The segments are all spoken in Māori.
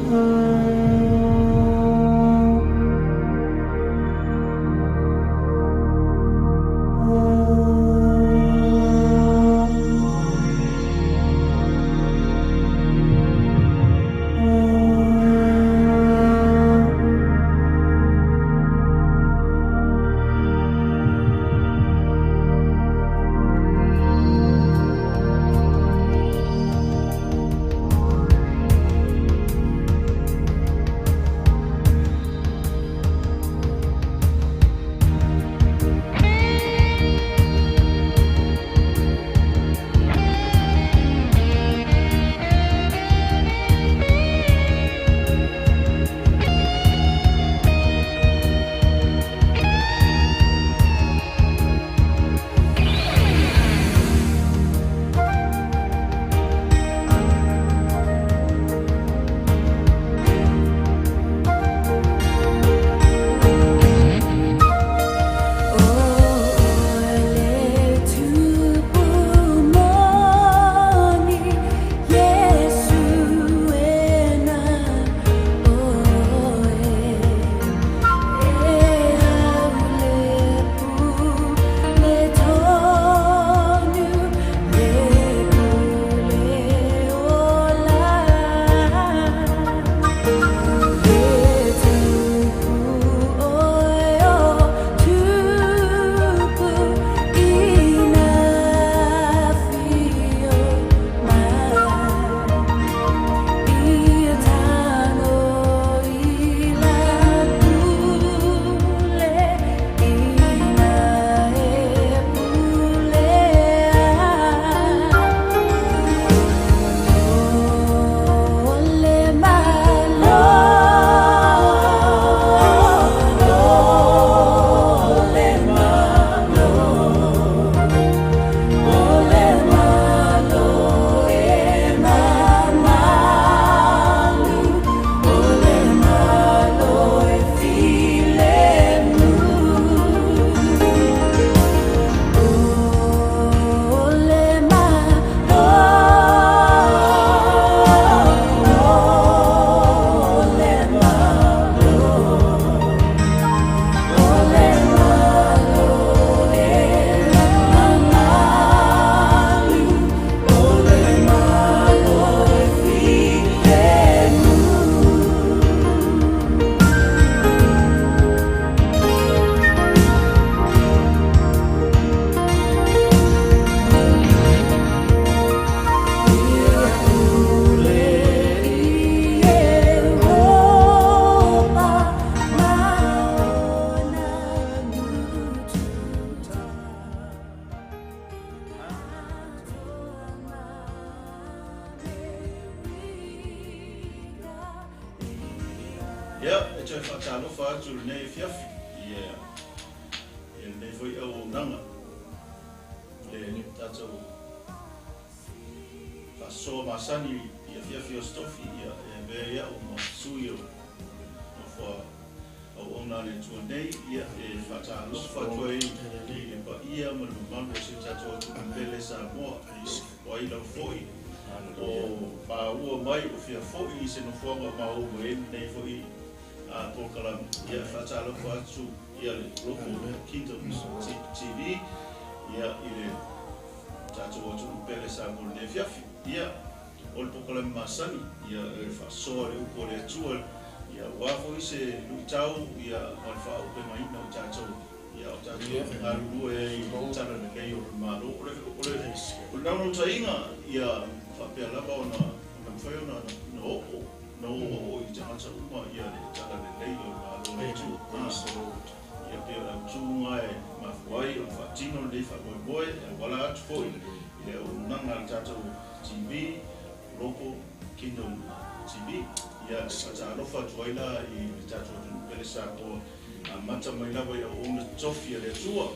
Ja, het is wat aan of uit zullen neef ja. Je neef voor jou nanga. Le dat zo. Vas zo maar sani je stofi ja en ja om suyo of ona le tu nei ja wat aan of wat wij die ba ia maar man is het zo belle sa mo oi lo foi o pa o mai of je foi se no forma ma o nei foi pokalam ia fatalo fatu ia le local 𝚘𝚘𝚏𝚜 TV ia ile tatu o tu pele sa mo le fiafi ia o pokalam masani ia fa so le ko le tuol ia wa fo se lutau ia on fa o pe mai no tatu ia o tatu alu e tala le kei o malo o no tainga ia fa pe la ba ona fa ona no no o i te hansa uma ia le TALALELEI o malo le tu ia pe o tunga e mafuai o fatino le fa boy e wala atu foi ia o nanga tatu TV loko 𝚘𝚘𝚏𝚜 TV ia sa alofa tuaila i tatu pele sa ko mata mai lava ia o na tofia le tua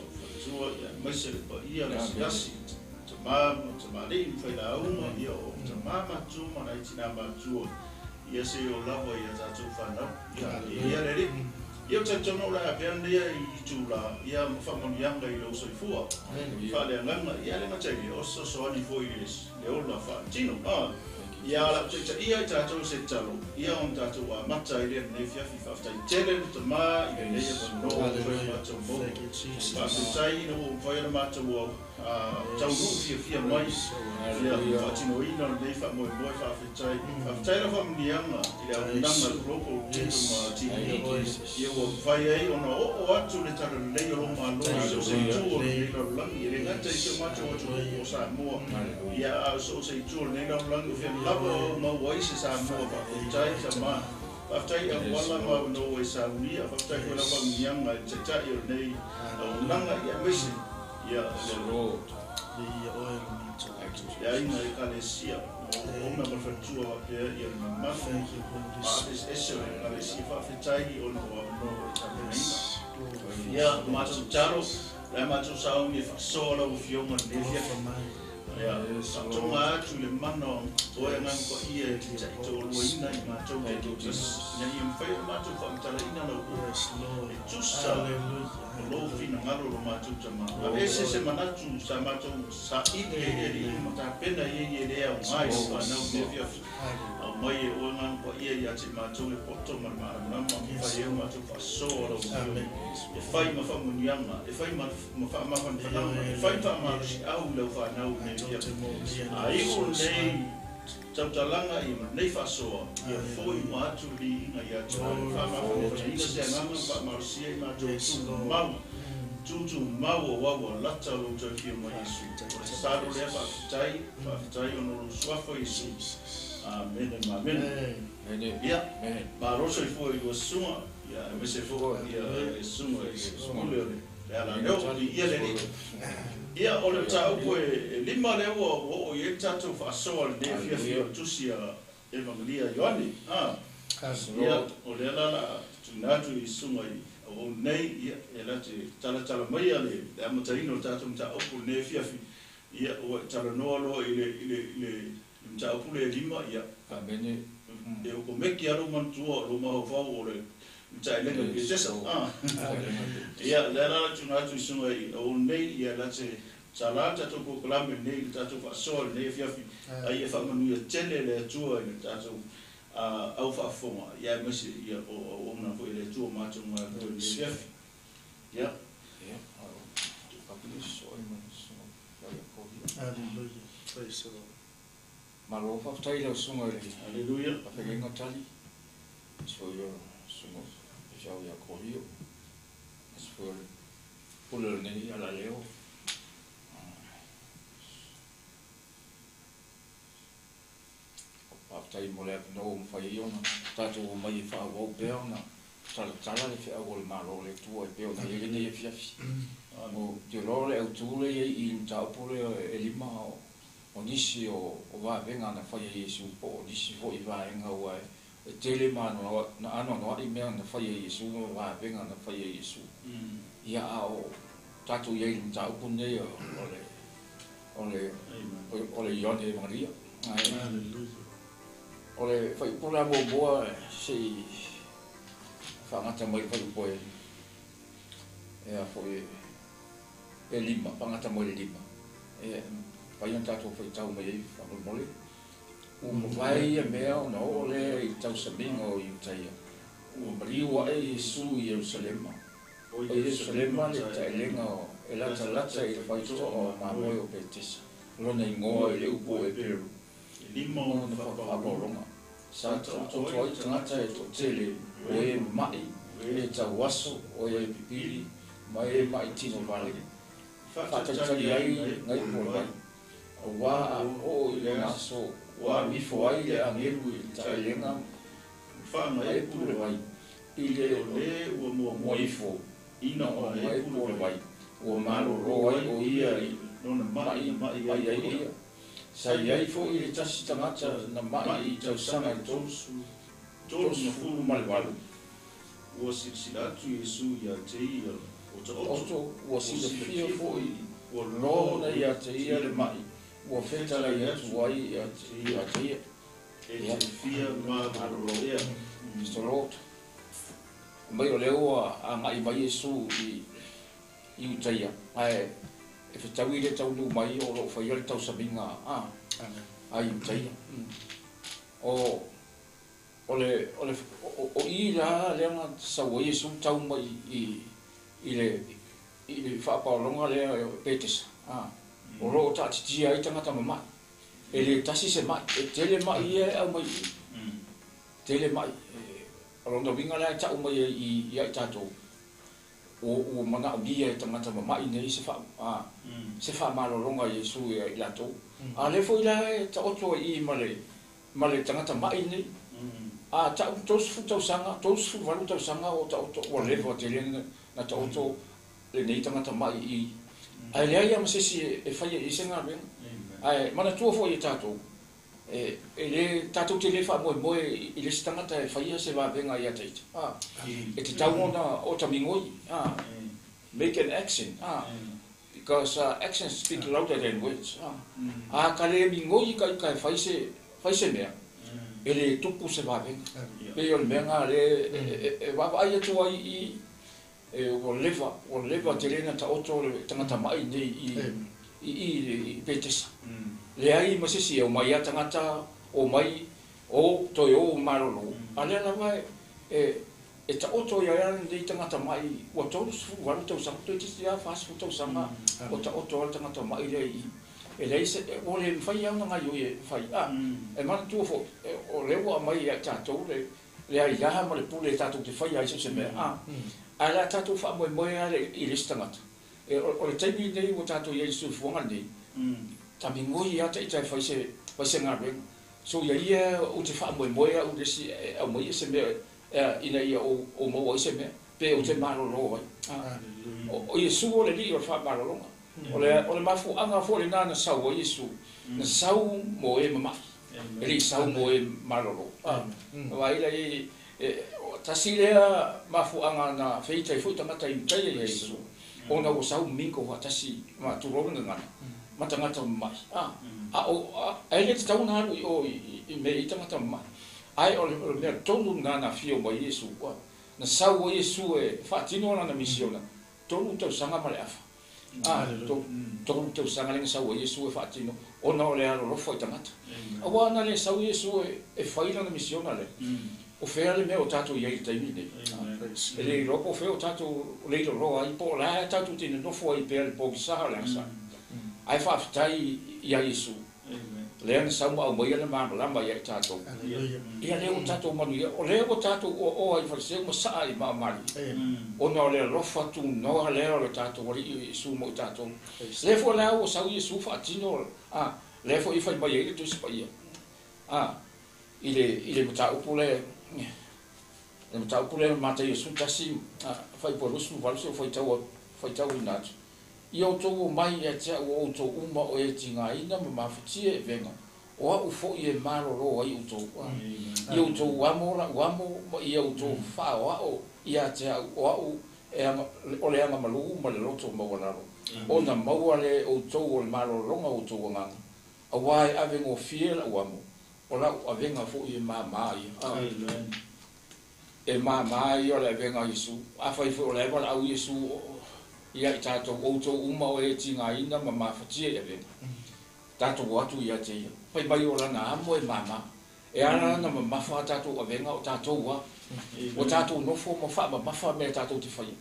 ia mai se pa ia le siasi tama le fai la uma ia o tama tuma na itina matua ia se o lava ia tatu whanau ia rere ia tatu no la apean ia i tula ia whamonianga i lau soifua whale anganga ia le matai o so ani foi le ola whatino ia la tsa ia tātou se talo ia on tātou a mata i le nei fiafi whaftai tele te mā i le nei e no koe mātou mo whaftai no o whai ana mātou tau nu fia mai fia whatino ina nei wha moe moe whaftai la whamnianga i le au nanga loko tito ma tini ia o whai ei ona o atu le tara nei o ma lo se tū o nei la langi i le ngata i te mātou atu o sa mua ia so se tū o nei la langi fia lava ma wai se sa mua whaftai sa ma whaftai a wala ma no e sa unia whaftai ko la whamnianga i te tai o nei au nanga ia mesi ia le ro ia ina i kalesia ona ma fatua wa pe ia ma es eso e kalesia whaftai o no ia ma tu taro la ma tu sa umi whasola o fionga ne fia ia tonga atu le mano o e ngang ko ia te tai to loina i ma tu te tus ia i mwhai ma tu whamtara ina no e tusa lo fina ngaro lo ma tu tama a ese se manatu sa ma tu sa ide e ma ta pena i le au mai sa na ne fia a mai e o ngang ko ia te ma tu le poto ma ma ma whai e ma tu whasola o e whai ma whamunianga e whai ma whamanwhananga e whai ta ma si au lau whanau ne ai o nei tautalanga i nei whasoa ia foi mo atu li inga ia tu whamawhananga se nganga whamarusia i mātou tutu mau o wawa lata lo tau kia mo Yesu o te saro lea whaftai o no suafo Yesu amen amen ia ma roso i foi o sunga ia me se foi ia sunga i sunga ala leo i ia le ia o le tau koe lima leo o i e tātou whaasoa le fia tusia evangelia Ioane ia o le ala tunatu i sunga i o nei ia e la te tala mai ale le amataino tātou mta opu ne fiafi ia o tala noa loa i le mta opu le lima ia e o ko meki alo mantua lo maho whau o le mta e lenga ki tesa ia le ala tunatu i sunga i o nei ia la te salata to ko klame nei tātou whaasoa nei fiafi ai e whamanu ia tele le atua i tātou au whaafonga ia mesi ia o ona fo i le atua mātou ngā koe nei fiafi ia Hallelujah, praise the Lord. Malo whaftai lau sunga i Hallelujah. Whakenga tali so ia sunga jau ia kohio so pula nei ala leo whaftai mo lea no mwhai iona tātou o mai wha wau pēo na tala le whia o le malo le tua e pēo na ere nei e fiafi o te rore au tūle i mtaupule e lima o nisi o wāwenga na whai e Yesu po o nisi fo i wāenga ua e tele mano na ano noa i mea na whai e Yesu o wāwenga na whai e Yesu ia a o tātou iei mtaupune o le Ioane Maria o le whai pura mo boa se whangata mai whai poe e a fo e lima, pangata mo le lima e whai an tātou whai tau mai e whamole vai e mea o na o le i tau saminga o Iutaia mariua e Yesu i Jerusalema o Jerusalema le taelenga o e lata i le whaitoa o mamoe o Petesa lona i ngoa i le upo e Peru lima o na whaparonga sa tau i tangata e to tele o e mai e tau aso o e pipili ma e mai tino vale whatatari ai ngai po mai o wā o i le aso wa mifo ai le angeru i taelenga whanga e pule wai i le ua mua ifo ina o e pule wai o malo ro ai o ia i nona mai ai ia sai ai fo i le tasi tangata na mai i tau sanga i tolu na fulu malewalu ua silsilatu Yesu ia te ia o ta oto ua sila fia fo i ua lona ia te ia le mai ua fetala i atu ai ia te ia e te fia mātaro ea Mr. Lord mai o leo a ngai mai Yesu i Iutaia ai e whetau i le tau nu mai o lo whai ale tau sabinga a Iutaia o ila le nga sa wo Yesu tau mai i fa pa longa le petes o ro ta ti ai tanga mama ele tasi se mai tele mai au mai tele mai ronda vinga la ta mai i ta to o mana bia tanga mama i nei se fa malo longa Yesu i la to ale foi la ta otro i male tanga mai nei ta tos fu sanga tos fu valu sanga o ta o le vo tele na ta otro le nei tanga mai i ai ai am se e fai i senga ben ai mana tu fo i tato ele tato te le fa mo i le stanga ta fai se va venga ia tait e te tau ona o ta mingoi make an action because actions speak louder than words ka le mingoi ka fai se mea ele tupu se va venga pe on venga le va ai tu ai o leva te lena ta oto tangata mai nei i petes le ai masisi o mai tangata o mai o toi o marolo ale na vai ta oto ia nei tangata mai o todos fu wala to sang to ti ya fast fu to sanga o ta oto tangata mai le lei se o le fai ana nga yo e fai e man tu fo o le o mai ya ta to le ai ya ma le pule ta to te fai ai se me ala tatu fa mo ale i listangat o le taimi nei mo tatu Yesu fuanga nei tami ngoi ata i tai faise ngabe so ia o te fa mo o le si o mo se me ina ia o mo se me pe o te malo lo o Yesu o le li o fa malo lo o le mafu anga fo le nana sa o Yesu na sau mo mama ele sau mo malo lo wa ila tasilea mafuanga na feita foi tangata i tai Yesu ona o sau minko wa tasi ma tu ronga ngana matangata mai ele te tau na o i me i tangata mai ai o le tonu ngana fio mai Yesu wa na sau o Yesu e fatino na misiona tonu te sanga male afa tonu te sanga le sau o Yesu e fatino ona o le alo foi tangata awa na le sau Yesu e faila na misiona le o fea le mea o tatou iai le taimi nei. E le ropo o fea o tatou leilo roa i po la tatou tine nofo ai pea le pokisaha le asa. Ai whaafitai ia Yesu. Le ana sauma au mai ana mamalama ia i tatou. Ia leo o tatou manu ia. O leo o tatou o ai whariseu ma saa i maamari. Ona o lea rofa tu noa leo le tatou wali i Yesu mo i tatou. Le fo leo o sau Yesu whaatino. Le fo i whai mai e le tusi pa ia. Ile mata upule le mata upule mata Yesu tasi fai polusu valso fai tau inat io to mai e tia o to uma o e tinga ina ma fatie venga o fo e malo ro ai to io to wamo mo io to fa o ia tia o o le anga malu ma le roto ma wala ona mauale o to o malo longa o to nga awai avengo fiel wamo ola avenga fo i mama e mama i ola avenga Yesu afai fo ola ola au Yesu ia i tatou outo uma o e tinga ina ma fatia e avenga tatou atu ia te ia pai mai ola na amo e mama e ana na mafa tatou avenga o tatou wa o tatou nofo ma mafa me tatou te fai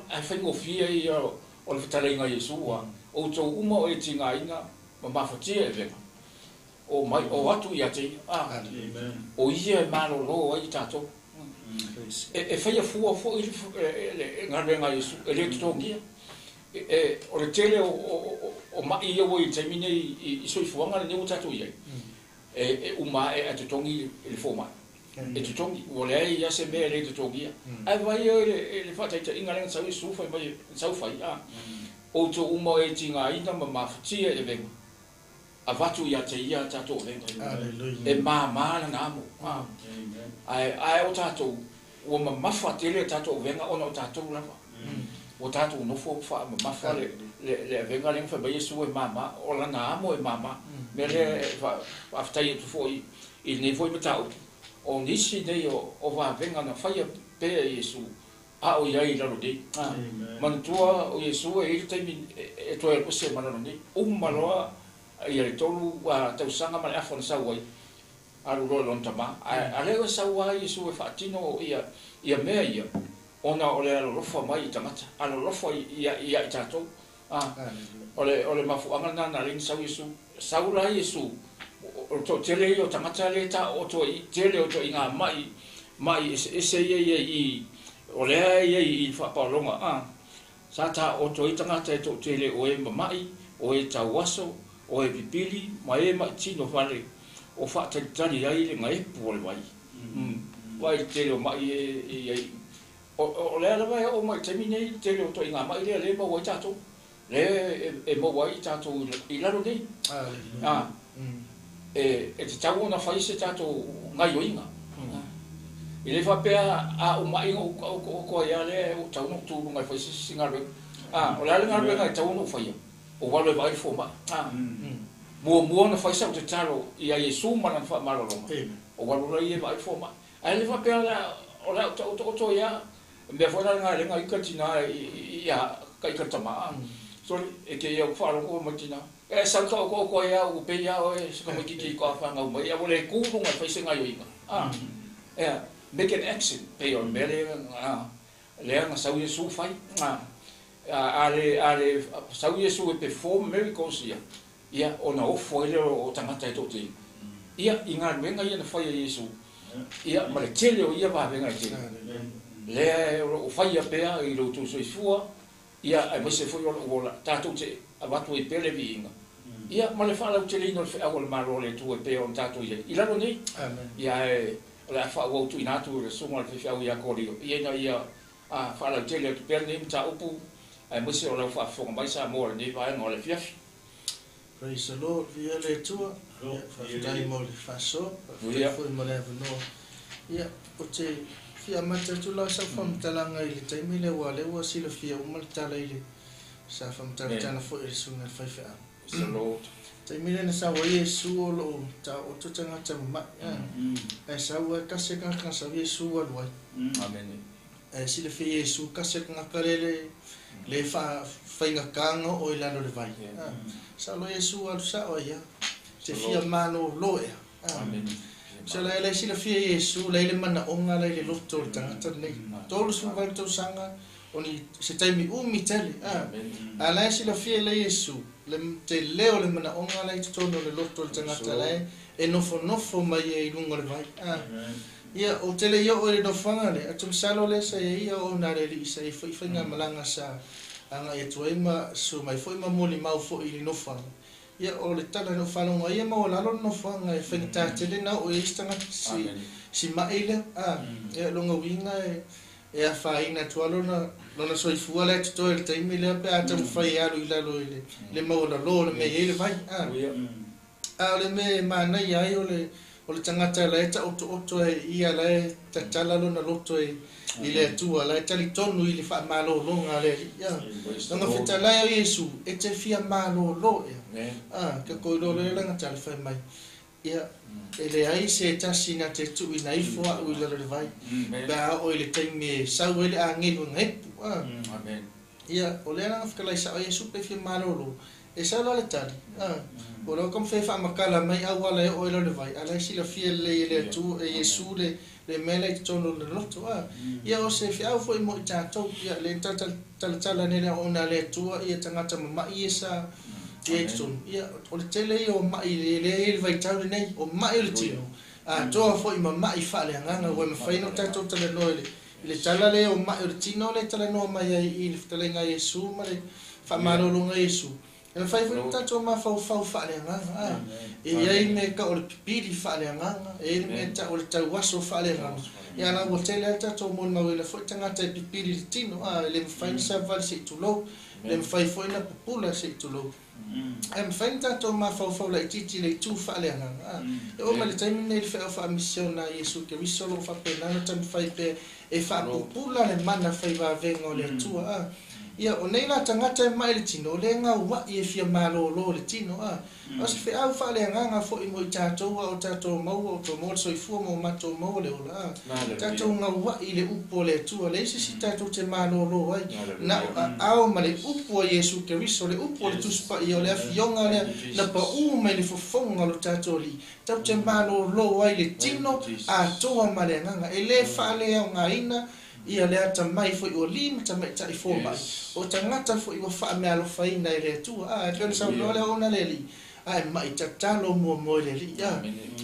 ai fai ngofia i o le fatalenga Yesu wa outo uma o e tinga ina ma fatia e avenga o mai o atu ia te o ia malo lo ai tato e fai fua fo i ngarenga Yesu ele tokia o le tele o mai ia o i te mine i soi fuanga le o tato ia uma e atotongi le foma e totongi o le ia se me le totongia ai vai le fata i ngarenga sa Yesu fai mai sa fai o to uma e tinga ina ma fatia e venga avatu ia te ia tatou venga e mama na amo ai o tatou o mafa tele tatou venga ona o tatou lava o tatou no fo fa mafa le venga le fa ba Yesu e mama o la na amo e mama me le aftai tu foi il ne foi metau o nisi dei o va venga na faia pe Yesu o ia i lalo dei man tua o Yesu e te e to e se manano ni maloa ia le tolu wa tau sanga ma afa na sa wai alu lo lon tama ale o sawa Yesu e fatino ia mea ia ona ole alo lofa mai tamata alo lofa ia tato ole mafuanga na ring sau Yesu saula Yesu o to tele o tamata le ta o to tele o to inga mai ese i ole i fa palonga sata o to itangata to tele o e mai o e tawaso o e pipili mai ma tino vale o fa tani ai le ngai pole vai vai tele o mai e o le ala vai o mai termine tele o to inga mai le mo wa tato le e mo wa tato I laro nei e te tau na fai se tato ngai o inga I le fa pe a o mai o ko ia le o tau no tu ngai fai se singa o le ala ngai ngai tau no fai o wale vai fo ma mua na fai sa te taro ia Yesu mana fa malo o wale ia vai fo ma ai le fa pe o la to ia me fo na ngai ngai katina ia kai katama so e ke ia fa ro ko matina e sa ko ia o pe ia o se ko ki ko fa nga mai ia wale ku ngai fai se ngai inga make an action pe on mele le nga sa Yesu fai ale sau Yesu e perform miracles ia ona ofo ele o tangata e tote ia inga venga ia na fai Yesu ia ma le tele o ia va venga tele le o fai a pea I lo tu so fua ia ai se foi o tato te avatu I pele vinga ia ma le fala o tele no fe agol malo le tu e pe on tato I laro nei ia la fa o tu inatu le sumo le fe au ia korio ia fala o tele o pele nem ta upu ai mo se o la fa fonga mai sa mo ni vai ngole fiafi Praise the Lord. Via le tua. Dai mo le faso. Via foi mo le no. Ia o te fia mata tu la sa fam talanga I le taimi le wale wa si le fia o mal tala ile sa fam tala tana fo I sunga fa fa. The Lord. Taimi le sa wa Yesu o lo ta o tu tanga tama. Ai sa wa ka se ka sa Yesu wa lo. Amen. Ai si le fia Yesu ka se ka kalele le fa inga kanga o I lano le vai. Sa lo Yesu alu sa o ia. Te fia mano lo ia. Amen. Sa la ele sila fia Yesu la ele mana onga la ele loto le tangata nei. Tolu su vai tau sanga oni se taimi umi tele. Ala sila fia le Yesu le te leo le mana onga la te tono le loto le tangata la e nofo mai e lunga le vai. Ia o tele ia o le nofanga le atum salo le sa ia o na le li sa I whainga malanga sa anga e tuaima su mai foi ma moli mau fo I no fanga ia o le tala no fanga ia ma o lalo no fanga e fengta tele na o istanga si maile ia longa winga e a faina tualo na lona soifua le to le taimi le pe ata fai alu I lalo le mau la lo le me ele vai le me mana ia o le tangata la eta oto ia la tatala lona loto I le tua la tali tonu I le fa malo longa le ia nga fita la Yesu e te fia malo lo ia ka ko lo le nga tali fa mai ia ele ai se tasina te tu ina I fo u le vai ba o le taimi sa o le angi ngai Amen. ia o le nga fika la sa Yesu pe fia malo lo e sa la le tali o lo kom fe fa makala mai awala o le vai ala si la fia le tu e Yesu le mele tono le loto ia o se fia fo mo tato ia le tala ne le ona le tua ia tangata ma ia sa Jackson ia o le tele o mai le vai tau nei o mai le tino to fo ma I fa le nganga o me fa no tato tele no le tala le o mai le tino le tala no mai I le tele nga Yesu ma le fa malo lo nga Yesu e fai fo tato ma fa le nganga e ai me ka o le pipiri fa le nganga e me ta o le tau waso fa le nganga ia na o tele tato mo na le fo tangata pipiri le tino le fai sa val se tulo le fai fo na popula se tulo e fai tato ma fa la titi le tu fa le nganga e o ma le taimi nei fa mission na Yesu ke risolo fa pe na tam fai pe e fa popula le mana fai va vengo le tua ia o nei la tangata e mai le tino le nga wa e fia malo lo le tino o se fe au fa le nga fo i mo tatou o tatou mau o to mo so i fu mo mato mo le ola tatou nga wa i le upo le tu le si tatou te malo lo ai na au ma le upo Yesu Keristo le upo le tu spa i o le afionga le na pa u me le fofonga lo tatou li tau te malo lo ai le tino a toa ma le nga e le fa le nga ina ia le ata mai foi o lima ta mai tai fo mai o tangata foi o fa me alo fai na le tu le sa no le ona le li ai mai ta talo mo le li ia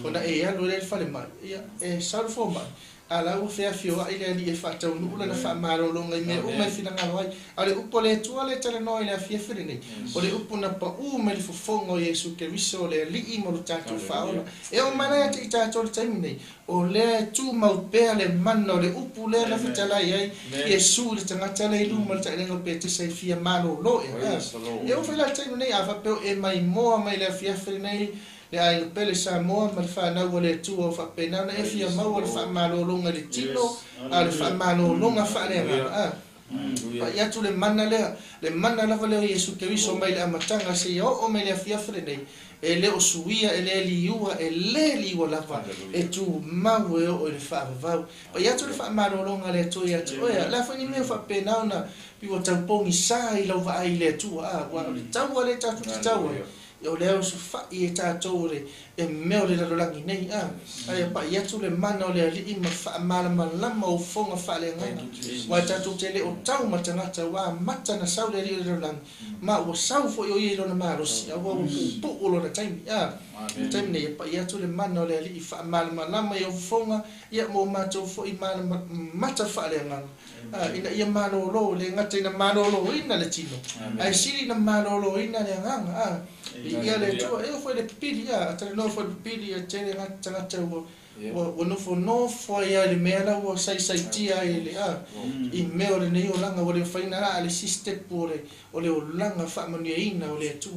ona e ia lo le fa le mai ia e sa fo mai ala o fe afio ai le li e fa ta no la fa maro lo ngai me o mai fina ngalo ai ale upo le tu le tele no le afia fere nei o le upo na pa u me le fofongo Yesu Keristo le li i mo lo tatu fa ona e o mana te tatu le taimi nei o le tu mau pe le mano le upu le la fitala ai Yesu le tangata le lu mal ta le no pe te sai fia malo lo e o fela taimi nei ava pe e mai mo mai le afia fere nei le ai pele sa mo mal fa na wole tu o fa pena na e fia mau le fa malo lo ngali tino al fa malo lo nga fa le pa ia tu le mana la vale Yesu Keristo mai le amatanga se o me le afia fere nei e le o suia e le liua e le liua lava e tu mau e o le fa vau pa ia tu le fa malo lo nga le tu ia tu oia la fa ni me fa pena na pi o tau pongi sai lo va ai le tu wa tau le tau o leo su fa i tatou le e meo le lalangi nei ai pa ia tu le mana o le ali ma fa mala malama o fonga fa le ngana wa tatou te le o tau matangata wa mata na sau le lalangi ma o sau fo yo yelo na marosi a wa pu o lo na time time nei pa ia tu le mana o le ali fa mala malama o fonga ia mo matou fo i mala mata fa le ngana ina ia malo lo le ngata ina malo lo ina le tino ai siri na malo lo ina le ngana ia le tu e foi le pili ata no foi pili a tele ngata o no fo ia le mela o sai tia ele i meo le nei o langa o le faina ale system pore o le o langa fa manuina o le tu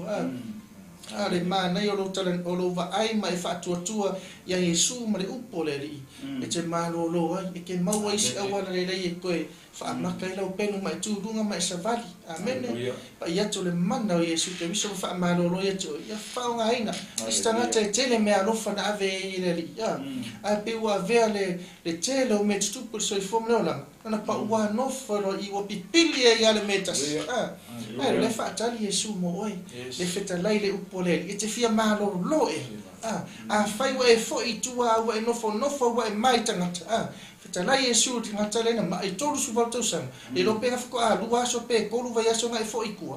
ale mana yo lo talen o lo va ai mai fa tua ia Yesu ma le upo le ri e te malo lo ai e ke mau ai si awala le e koe fa maka ila o penu mai tu dunga mai savali amen pa ia to le mana o Yesu te viso fa malo lo ia to ia fa nga ina stanga te tele me alo fa na ave ile ri a pe wa ve le tele o me tu por so i fom le ola na pa wa no fa ro i o pipili e ale metas ai le fa tali Yesu mo oi le feta lai le upo le e te fia malo lo e a fai wa e fo i tua wa e no fo wa e mai tangata feta lai Yesu ti ngata le na mai tolu su valto sang e lo pena fko lua so pe ko lu va ya so ngai fo i ku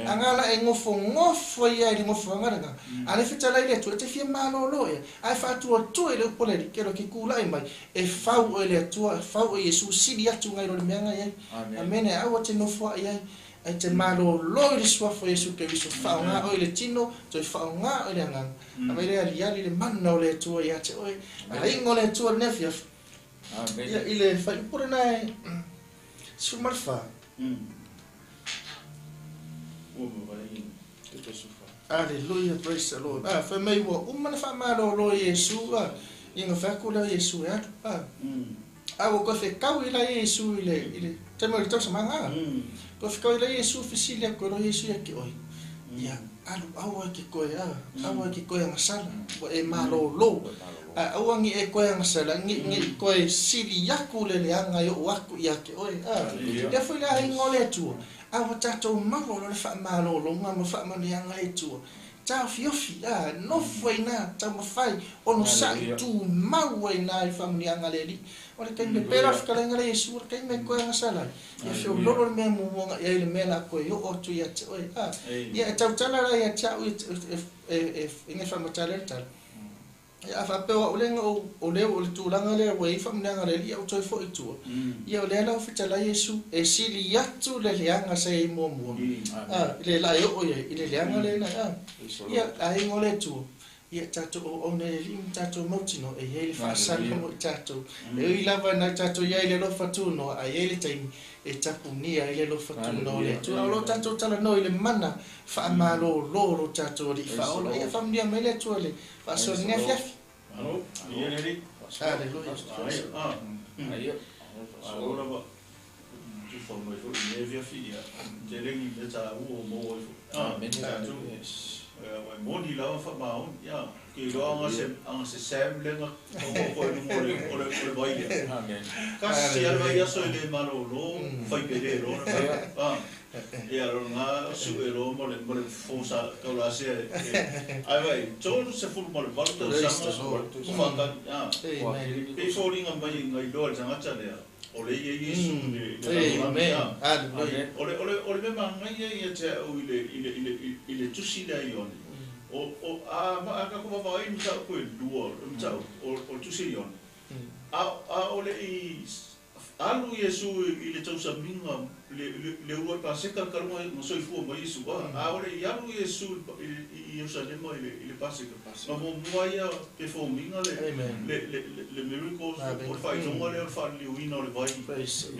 angala e ngofo ia i ngofo ngara ale feta lai le tu te fia malo lo e ai fa tu le upo le ke lo ki ku lai mai e fau e le tu fau e Yesu si dia tu ngai lo me ngai amen a o te no fo ia ai te malo lo le swafo Yesu Keristo fa nga o le tino to fa nga o le nga ai le ali le manno le tu ia te oi ai ngole tu le nefia ia ile fa por na su marfa Hallelujah, praise the Lord. Fa mai wo umana fa malo lo Yesu inga fa kula Yesu wo ko fe kau ila Yesu ile te mo to samanga ko fe kau ila Yesu fisilia ko lo Yesu ya ki oi ya awa ki ko ya masala wo e malo lo awangi e ko ya masala ngi ko e sili yaku le anga yo waku ya ki oi ya foi la ngole tu awa tato malo lo fa malo lo ngama fa mani anga e tu ta fiofi no foi na ta mafai ono sa tu mau na family anga leli ora kai me pera fica lenga Yesu kai me ko nga sala ya fio lolo me mo nga ya ile mela ko yo o tu ya oi ya ta tala ya cha e inga fa matala tal ya fa pe o lenga o le tu langa le we fa mnanga le ya o toi fo itu ya le la fitala Yesu e sili ya tu le anga sai mo le la yo o ile le anga le na ya ai ngole tu ia tato o ne lim tato motino e ele fa sal mo tato e ila va na tato ia ile lo fatuno a ele tai e tapu ni a ile lo fatuno le tu lo tato tala no ile mana fa malo lo tato ri fa o ia famia mele tu le fa so ne fia alo ia le ri hallelujah ai ora ba ki fa mai fo le via fia te lengi le ta u mo Amen. Wai moni la fa maun ya ki lo anga se sem lenga ko mo le vai Amen. kasi ala ya so le malo lo fai pele lo ya lo nga su ero mo le fosa ka la se ai vai todo se fu mo le valto sa fa ka pe so ringa mai ngai lo janga cha le ole Yesu le Amen. ole me manga ye te o ile tusi da Ioane o ma ka ko va in sa ko duo o tusi Ioane ole I alu Yesu ile tau sa minga le ua pa se ka mo so fu mo Yesu ole alu Yesu I sa le mo ile pa se ka mo moia pe fo minga le miracles o fai no le fa le wina le vai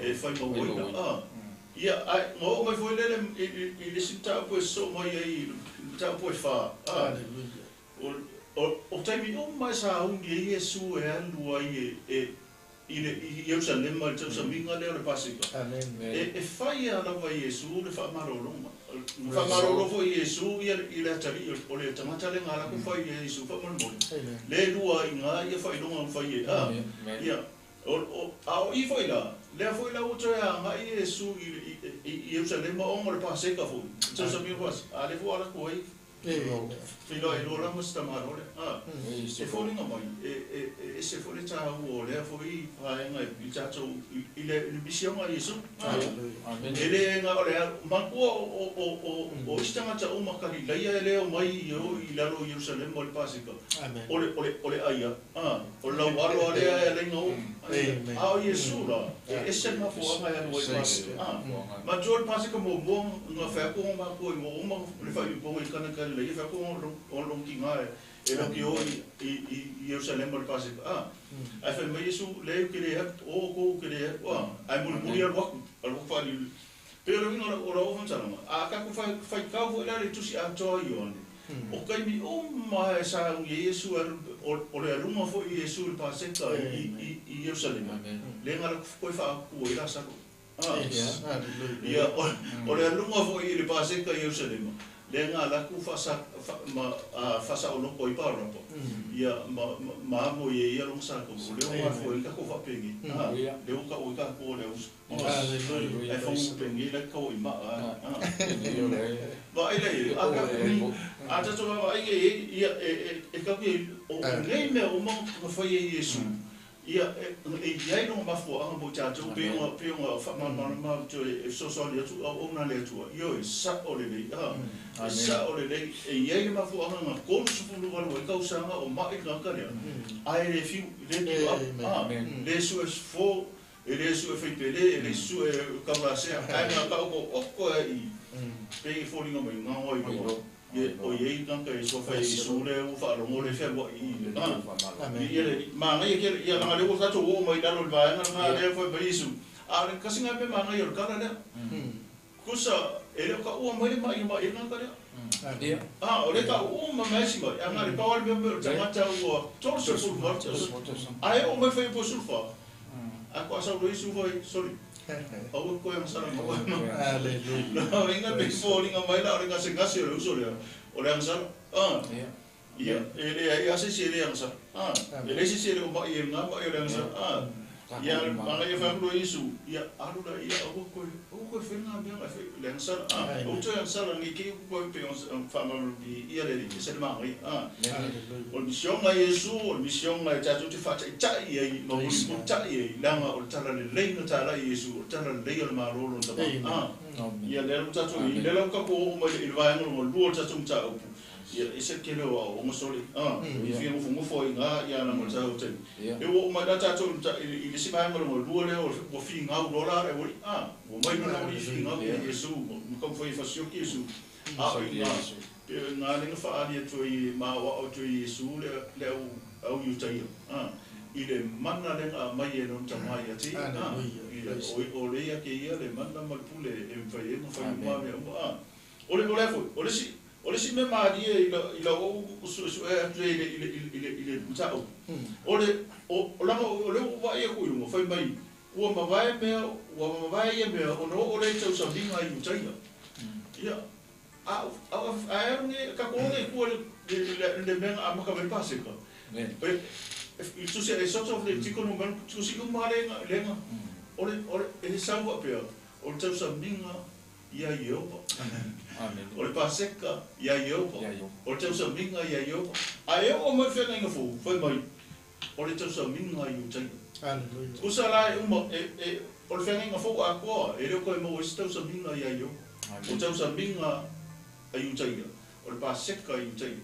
e fai mo wina ia mo mai foi le sinta po so mo ia ta po fa o taimi o mai sa un Yesu e alu ai ile Jerusalem ma tsa minga le pasika e fai ala va Yesu le fa marolo fo Yesu ile tali o le tamata le ngala ko fai Yesu fa mo le lua inga ia fai no fai ia o I foi la le foi la o tsa nga Yesu Jerusalem o mo le pasika fo tsa minga was ale fo ala ko ai Filo e lora mo sta marole e fo linga mai e se fo le ta o le fo I nga I tato ile mission a Yesu ele nga ole ma o istanga ta o makari leia le o mai o I lalo Jerusalem mo le pasika ole aia o la walo ale le ngo a Yesu la e se ma fo nga ya no pasika ma jol pasika mo nga fa ko ma ko mo le fa I po I kana le fa ko on long kinga e lo ki o I Jerusalem mo pase ai fa me Yesu le ki le o ko ki le ai mo mo ia wa al fa ni pero no o fa tsana ka ko fa ka vo la le tusi a to Ioane o kai mi o ma sa Yesu o le aluma fo Yesu le pase ka I Jerusalem le ngala ko fa ko ila sa ia o le aluma fo I le pase ka Jerusalem le nga la ku fa sa o no ko I pa ro ia ma mo ye ia long sa ko le o fo I ka ko fa pengi le o ka ko le o ai fa mo pengi le ka o I ma ba ai le a ta to ba ai ia e ka ki o nei me o mo ko fa ye Yesu ia ia no ma fo a mo ta to pe fa ma to so le tu o na le tu io sa o le sa o le ia ma fo a ma ko su fu no va ka usanga o ma I ka ka le ai le fiu le su es fo le su e fepele le su e ka va se ai ma ka ko I pe fo linga mai nga o I o ye kan ka so fa Yesu le u fa lo mo le fe bo I ma ngai ke ia nga le ko sa to o mai da lo va nga le fa ba Yesu a le ka singa pe ma ngai o ka le kusa ele ka o mai ma I nga ka le o le ka o ma mai si ma nga le ka o le me ta ta o to so fu mo ai o mai fa po sul fa a ko sa lo Yesu foi sorry o ko yang sala mo no inga pe falling mai la ora se ngasi o uso le o le sala ia ele ia se le yang sala ele se le o mai nga mai o le sala ia ma ia fa ko Yesu ia alu la ia o ko fe nga be nga fe le sala o to yang sala ni ke ko pe on fa ma ia le se ma ngai o mission nga Yesu o mission nga ta tu fa ta ia no ko ta ia la nga o tala le na tala Yesu o tala le o ma ro lo ta ia le ta tu le lo ka ko o mai va nga mo lu ta tu ta o ia ese ke lo o mo soli fi mo fo nga ia na mo ta o te e o ma ta tu i si ba nga mo lu le o fi nga o la e o mai no o fi nga Yesu mo ko foi fa sio ki Yesu nga le fa ali tu I ma o tu Yesu le au yu tai ile mana le mai e no ta mai ati o le ya ke ia le mana ma pule e fa e no fa ma me o le si me ma di ila o su e ile ta o le o la o le va e ko mo fa mai ua mawai ia mea ono o le tau sa minga i utaia. Ia, aeronge ka koonge kua le menga a maka mai paseka. I tusi e soto le tikono man tusi uma lenga. Ole e sawa pea. Ole tau sa minga ia Yehova. Ole paseka ia Yehova. Ole tau sa minga ia Yehova. Ai o mai fena inga fu, foi mai. Ole tau sa minga i utaia. Hallelujah. Kusala uma ole fena inga fu a koa, e reo koe mo tau sa minga ia Yehova. O tau sa minga ai utaia. Ole paseka i utaia.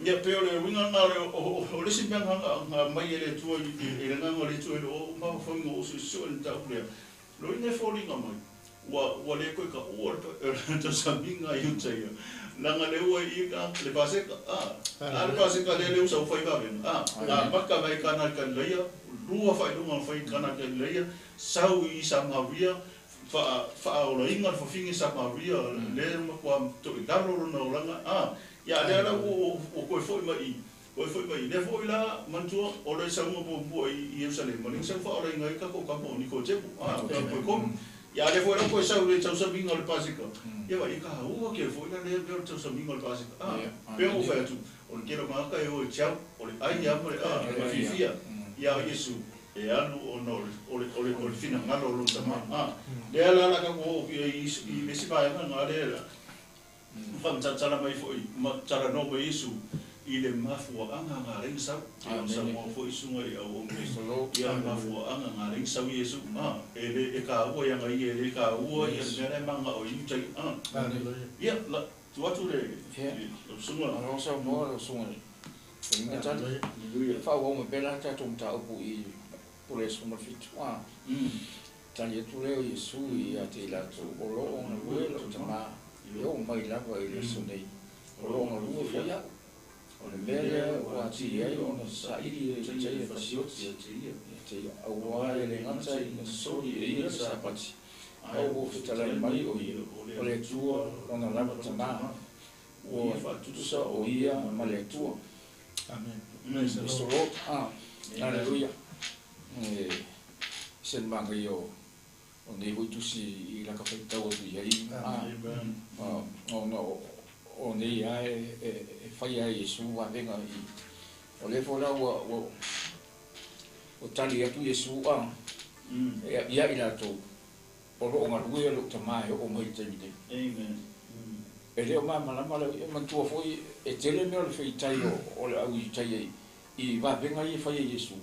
Ia pe ole winga ngare o le simpang nga mai ele tua i le nganga le tua o ma fonga o so en tau le. Lo ine foli nga mai. Wa le ko ka o to saminga i utai. Langa le o i ka le paseka le paseka le usa o fai ka ben. Maka mai kana kan leia, lua fai lunga fai kana kan leia, sau i Samaria fa o le inga fa fingi Samaria le ma kwa to i dalo no langa ya le ala o ko foi mai le foi la mantua o le sa mo bo i Jerusalem maling sa fa o le ngai ka ko ni ko jebu ko ya le foi la ko sa le tau sa binga le pasika ya va i ka o ke foi la le tau sa binga le pasika pe o fa tu o le kero ma ka o chau o le ai ya mo le fifia ya Yesu e alu o no o le fina ngalo lo tama le ala la ka ko i le sipa ya nga le fam tala mai foi ma tala no Yesu i le mafu anga nga ring sa sa mo foi sunga i au Kristo ia mafu anga nga ring sa Yesu e ka o ya ngai e ka o ia le manga o i tai ia la tu atu le sunga no sa mo sunga ni tala fa o mo bela ta tum ta o i por eso mo fitu tali tu le Yesu ia te la tu o lo on lo tama eu mai lava ele sonei o longa lua foi a o le mele o ati ai o na sairi e te fasioti te au ele ngata i na sori e sa pati au o fitala mai o le tua o na lava tama o tutu sa o ia ma le tua amen so aleluia sen manga yo o nei voi tusi i la ka tau tu ia o nei ai e fai ai Yesu wa venga i o le fo la o tali atu Yesu ia ila to o ro nga rue lo tama o mai te mite amen e le o mama e man tu foi e tele me o le fai tai o le au i tai i va venga i fai Yesu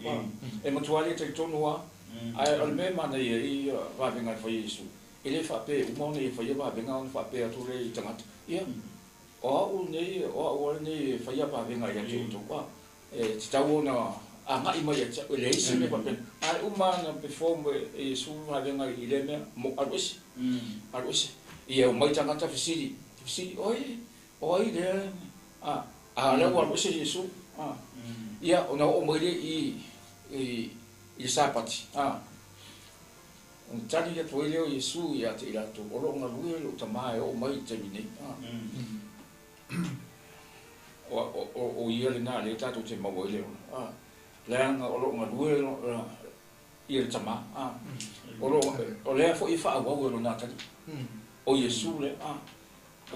e man tu ale te tonua ai al me mana i va venga fai Yesu ele fa pe o mo ne fai va venga on fa pe atu le tangata ia o nei fai va venga ia tu qua e tau na nga i mai e le isi me pa pen ai umana perform Yesu va venga i le me mo arusi ia o mai tangata fisiri oi le le wa arusi Yesu ia ona o mai i sapati tani ya toile o Yesu ia te ila to o longa lue lo tamae o mai te mine o ia le na le tato te mawoile leanga o longa lue ia le tama o lea fo i wha awau lo natani o Yesu le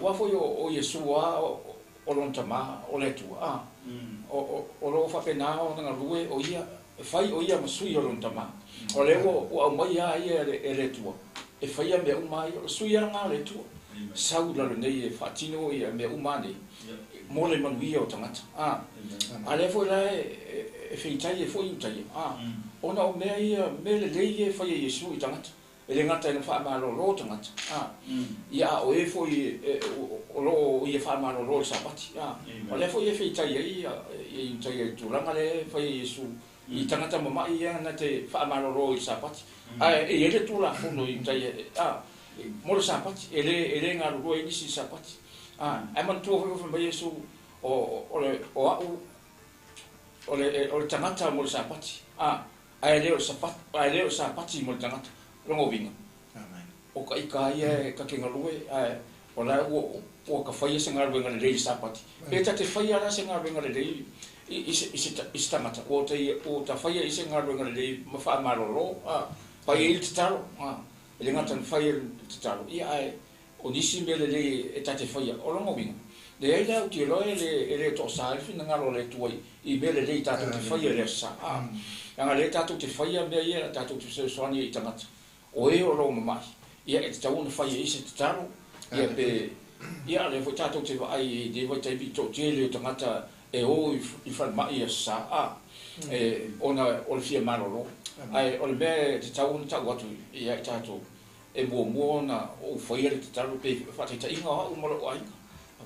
wa fo o Yesu o lon tama o le tua o lo fa pena o nga lue o ia fai o ia masui o lon tama o le o mai ia le tua e fai a me umai o sui nga le tua sau la nei e fatino ia me umani mo le manuia o tangata a le foi la e feitai e foi utai ona o mea ia me le lei e fai e Yesu i tangata e le ngata e na wha amalo tangata ia o e foi o lo ia wha amalo lo sabati o le foi e feitai e utai e turanga le fai e Yesu i tangata mamai ia na te wha amalo i sabati e ele tu la funo i utai mo le sapati ele nga ro e nisi sapati ai man tu fo mai Yesu o le tangata mo le sapati ai le sapati mo le tangata longo vinga amen o ka ia ka kinga lue o la o ka fai se nga venga le sapati pe ta te fai ala se nga venga le i tangata o ta whaia i se ngaru le ma wha maroro pai i te taro le ngata na whaia te taro ia ai o nisi mele le e tate whaia o rongo winga le ai lau ti loe le to sa fina ngaro le tuai i mele le i tato te whaia le sa anga le tato te whaia mea ia tato te soani i tangata o e o rongo mai ia e te tauna whaia i se te taro ia pe ia le foi tato te ai de voi tai bito te le tangata e o i whanmai a sa ona o le fia maroro ai o le mea te tauna tau atu ia i tato e mua na o whaia le te taro pe whatita inga o maro ai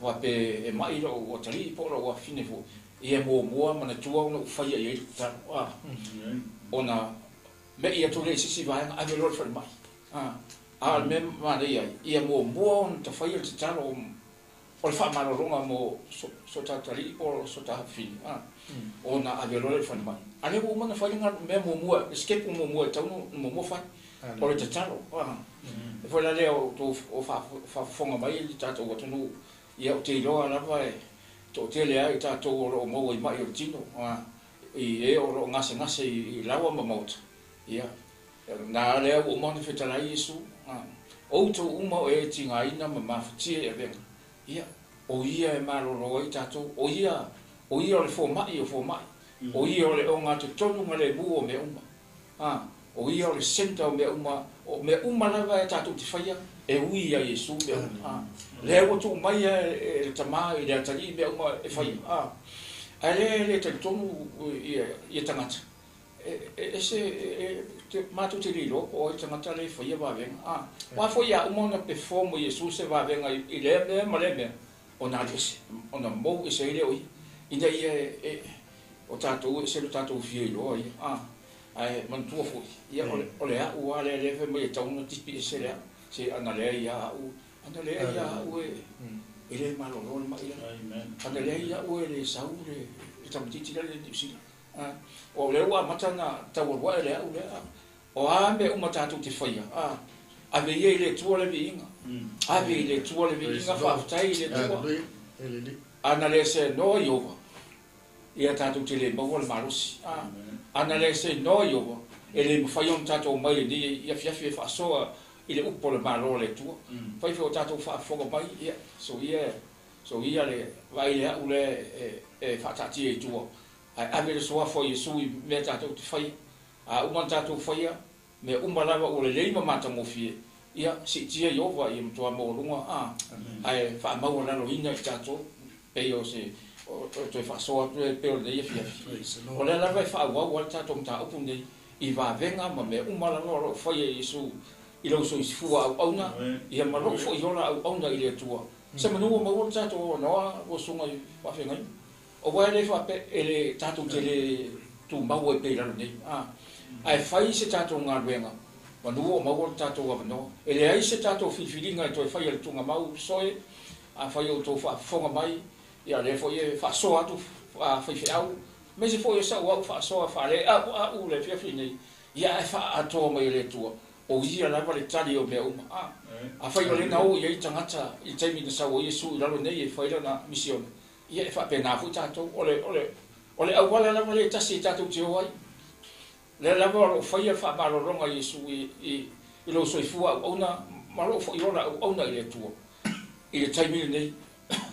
wa pe e mai ro o tali po ro wa fine fo ia mua mana tua o whaia i te taro ona me ia to le sisi vai a me lo whanmai me mana ia mua on te whaia te taro o le whamaroronga mo so tatali po so ta fine ona a me lo whanmai ane mo mana whainga me mua escape mua tau no mo whai o le te taro e foi la leo to o fa fonga mai i tato o tonu ia o te iloa na vai to te le ai tato o mo i mai o tino i e o ngase i lawa mamauta ia na leo o mo ni fetala Yesu o to uma e tinga ina ma fatie e venga ia o ia e malolo i tato o ia le fo mai o ia le o ngata tonu ngale bu o me uma o ia le senta o me uma lava e tato te whaia e ui a Yesu me le o tu mai e tama i le atali me uma e whaia a le te tonu i tangata e se matu te lilo o i tangata le whaia wa venga wa whaia umona perform o Yesu se wa venga i le me ma le me o na lese o na mou e se ile oi ina ia o tato e se lo tato fie ilo ai ai man tua foi ia ole a u ale le fe me tau no tipi se le se ana le ia u ele malo no ma ia amen ana le ia u ele sau le tamtiti le dipsi o le wa matana tau wa le u le o ambe u matatu te faia ave ia le tua le vinga ave le tua le vinga fa tai le tua ana le se no iova ia tatu te le mo le marusi ana le se no yo ele mo fai tato mai ni ia fiafi fa so ile upo le malo le tu fai fo tato fa fogo mai ia so ia le vai le ule e fa tati e tu ai le so fo Yesu me tato te fai uma tato fai me uma lava ule le mata mo fie ia si tia yo va ia to mo lunga ai fa mau na lo ina tato pe yo se o to fa so pe o le fia o le la vai fa wa tato mta upu nei i va venga ma me uma la no fa Yesu i lo so fu au na ia ma lo fo yo la au na ile tua se manu ma wo tato no o sunga fa venga o wa le fa pe ele tato te le tu ma wo pe la nei ai fai se tato nga venga ma no ma wo tato wa no ele ai se tato filinga to fa ile tu nga mau soe a fa yo to fa fonga mai ia le fo ye fa so atu fa au me se fo ye sa wa fa so fa le u le fia fini ia fa ato mai le tu o ia la vale tali o me a fa yo le na o ye tangata i taimi de sa o Yesu la lo nei fa ile na mission ia fa pe na fu tato ole au wala la vale tasi tato te o ai le la vo fa ye fa ba lo ronga Yesu i lo so fu au na ma lo fo yo la au na ile tu i taimi nei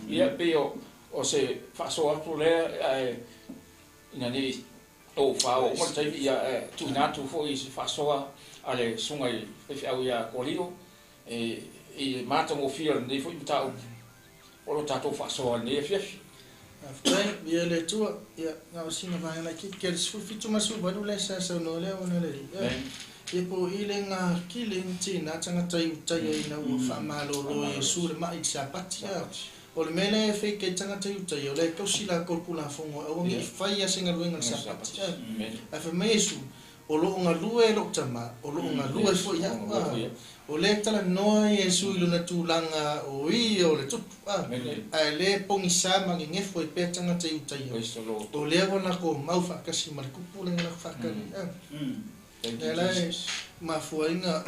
ia pe o se fa so atu le ina ni o fa o mo tai ia tu na tu fo i fa so ale sunga i fe au ia kolio i mata mo fia ni fo i tau o lo tato fa so ni fe After ia le tu ia na sina va na ki ke su fitu masu ba le sa no le ona le e po ile nga killing tina tanga tai na o fa malo ro e su le mai sa patia o le mele fe ke tanga te uta yo le ko sila ko pula fongo o ngi fai a singa luenga sa a fe mesu o lo nga lue lo tama o lo nga lue fo ya o le tala no Yesu i luna tūlanga o i o le tupu a le pongi sa mangi ngefo e pe tanga te uta yo o le wana ko mau whakasi marikupu le ngana whakari e lai ma fuainga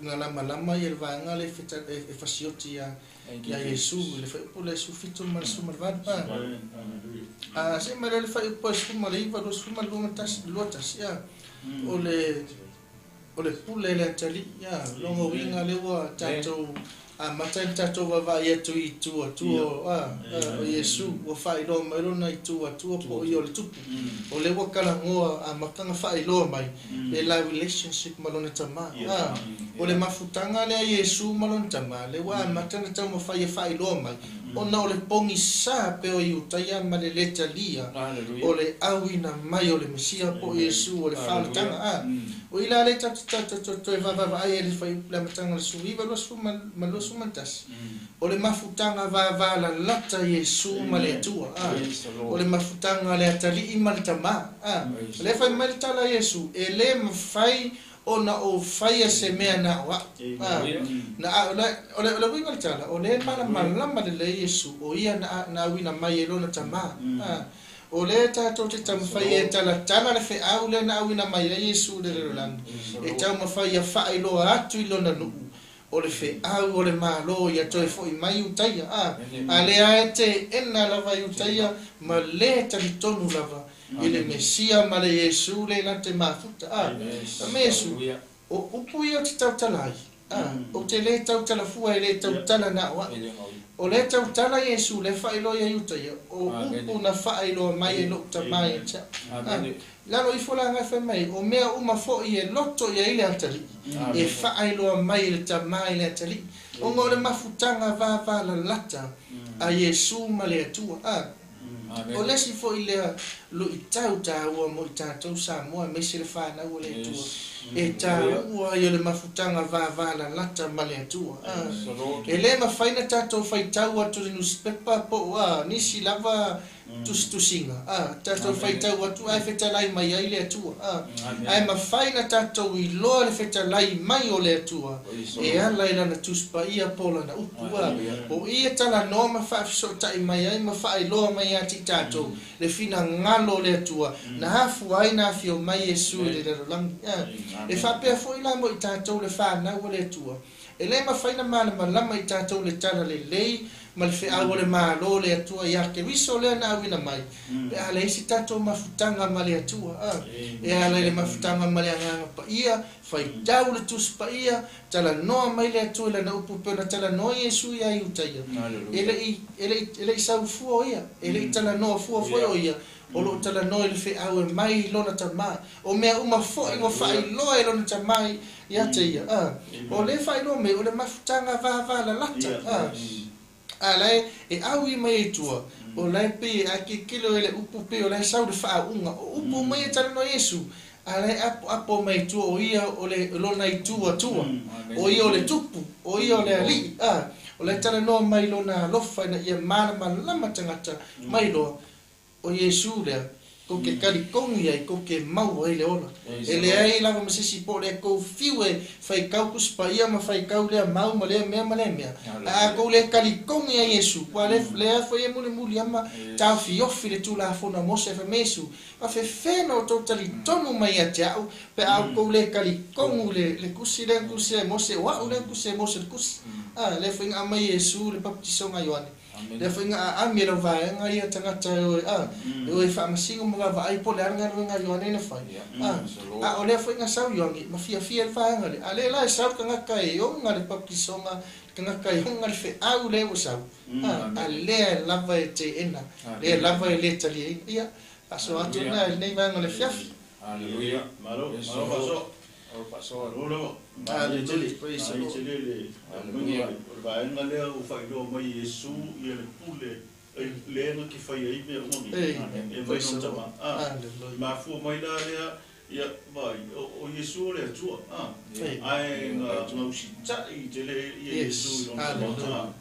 nga lama i el vanga le e fasioti ya Yesu le fa pole su fitu mal su mal vad pa se mal le fa po su mal iva lo su mal lotas ya ole pule le tali ya longo winga le wa tato maten tato va ya tu o Yesu o fa ilo mai lo na tu po yo le tupu o le wa kala ngoa makanga fa ilo mai le la relationship malona tama o le mafutanga le Yesu malona tama le wa matana tama fa ilo mai o na o le pongi sa pe o iutaya ma le talia o le awina mai o le mesia po Yesu o le fa tanga o ila le tato va ai le fa la matanga le suiva lo su malo su mantas o le mafutanga va la lata Yesu ma le tua o le mafutanga le atali ma le tama le fa ma le tala Yesu e le mafai ona o fai se mea na wa na ole winga tala o le malama le Yesu o ia na wina mai lo na tama o le tato te tam fai tala le fe au le na wina mai Yesu le land e tau ma fai fa ilo atu ilo na nu o le fe au o le malo ia toi foi mai utaia ale aete ena lava utaia ma le talitonu lava ile mesia ma le Yesu le na te mafuta mesu o upu ia te tautalai o te le tautalafua le tautala na wa o le tautala Yesu le failo ia utaia o upu na failo mai lo tamai cha lalo ifola nga fe mai o mea uma fo i loto ia ile atali e failo mai le tamai le atali o ngole mafutanga va la lata a Yesu ma le atua o le si fo ile lo itau o mo tatou sa mo me se le fa na o le tua e tau ia le mafutanga va la lata ma le atua e le mafaina tatou fai tau atu le newspaper po nisi lava tusinga tatou fai tau atu ai fetalai mai ai le atua ai mafaina tatou i loa le fetalai mai o le atua e ala ila na tuspa ia pola na upu o ia tala no ma fa so tai mai ai ma fa i loa mai ati tatou le fina ngalo le atua na hafu ai na fio mai Yesu le lang e fa pe fo ila mo tatou le fa na o le atua e le mafaina malama i tatou le tala le lei ma le fea o le malo le atua ia ke viso le na wina mai pe ala isi tatou mafutanga ma le atua e ala le mafutanga ma le anga pa ia fai tau le tus pa ia tala noa mai le atua le na upu pe na tala noa Yesu ia i utaia ele i sau fua ia ele i tala noa fua o ia o lo tala noa le fea o mai lona tama o mea uma fo i fai loa i lona tama ia te ia o le fai loa me o le mafutanga va la lata alai e awi mai tua o lai pe a ke kilo ele upu pe o lai sau de fa unga upu mai tala no Yesu alai apo mai tua o ia o le lona i tua o ia o le tupu o ia o le ali o lai tala no mai lona lofa na ia mana lama tangata mai lo o Yesu le ko ke kali kongi ai ko ke mau ai le ola ele ai lava masisi po le ko fiwe fai kau kuspa ia ma fai kau le mau ma le mea ko le kali kongi ai Yesu kwa le foi muli ama ta fiofi le tula fona mose fa mesu fa fe no totally tonu mai atau pe ko le kali kongu le kusi mose wa le kusi mose kusi le foi ama Yesu le baptiso nga Ioane le foi nga ami lo va nga ia tangata o fa masingo mo va ai po le nga Ioane le fai o le foi nga sau Ioane ma fia fa nga le ale la sau nga kai o nga le baptiso nga nga kai nga le fe au le o sau ale lava te ena le lava le tali ia aso atu na nei va nga le fiafi Hallelujah. Malo paso. Rolo. Ale tele. Ale tele le. Hallelujah. Va nga le o fa do mai Yesu ia le pule le no ki fa ia me oni. E vai no tama. Ma fu mai la le ia vai o Yesu le tua. Ai nga tuma si tai tele Yesu no tama.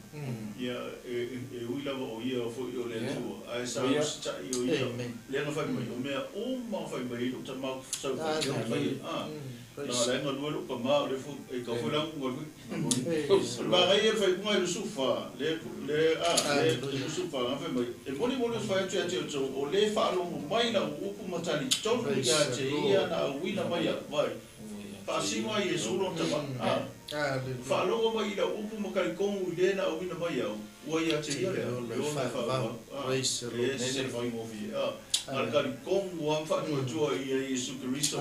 Ia e uila o ia fo o le tua ai sa sta o ia le no fa mai o me o ma fa mai o tama sa fai na la nga luelo pa ma le fu e ka fu la ngol ma ga ia fa mai lo sufa le sufa na fa mai e moni fa tu o le fa lo mai na o pu matali to ia te ia na uila mai vai fa si mai Yesu no tama Whaalonga mai ila upu makari kongu i lena au ina mai au. Ua ia te ia lea. Praise the Lord. Se whai mofi. Alkari kongu wa whaatua ia Iesu Keriso.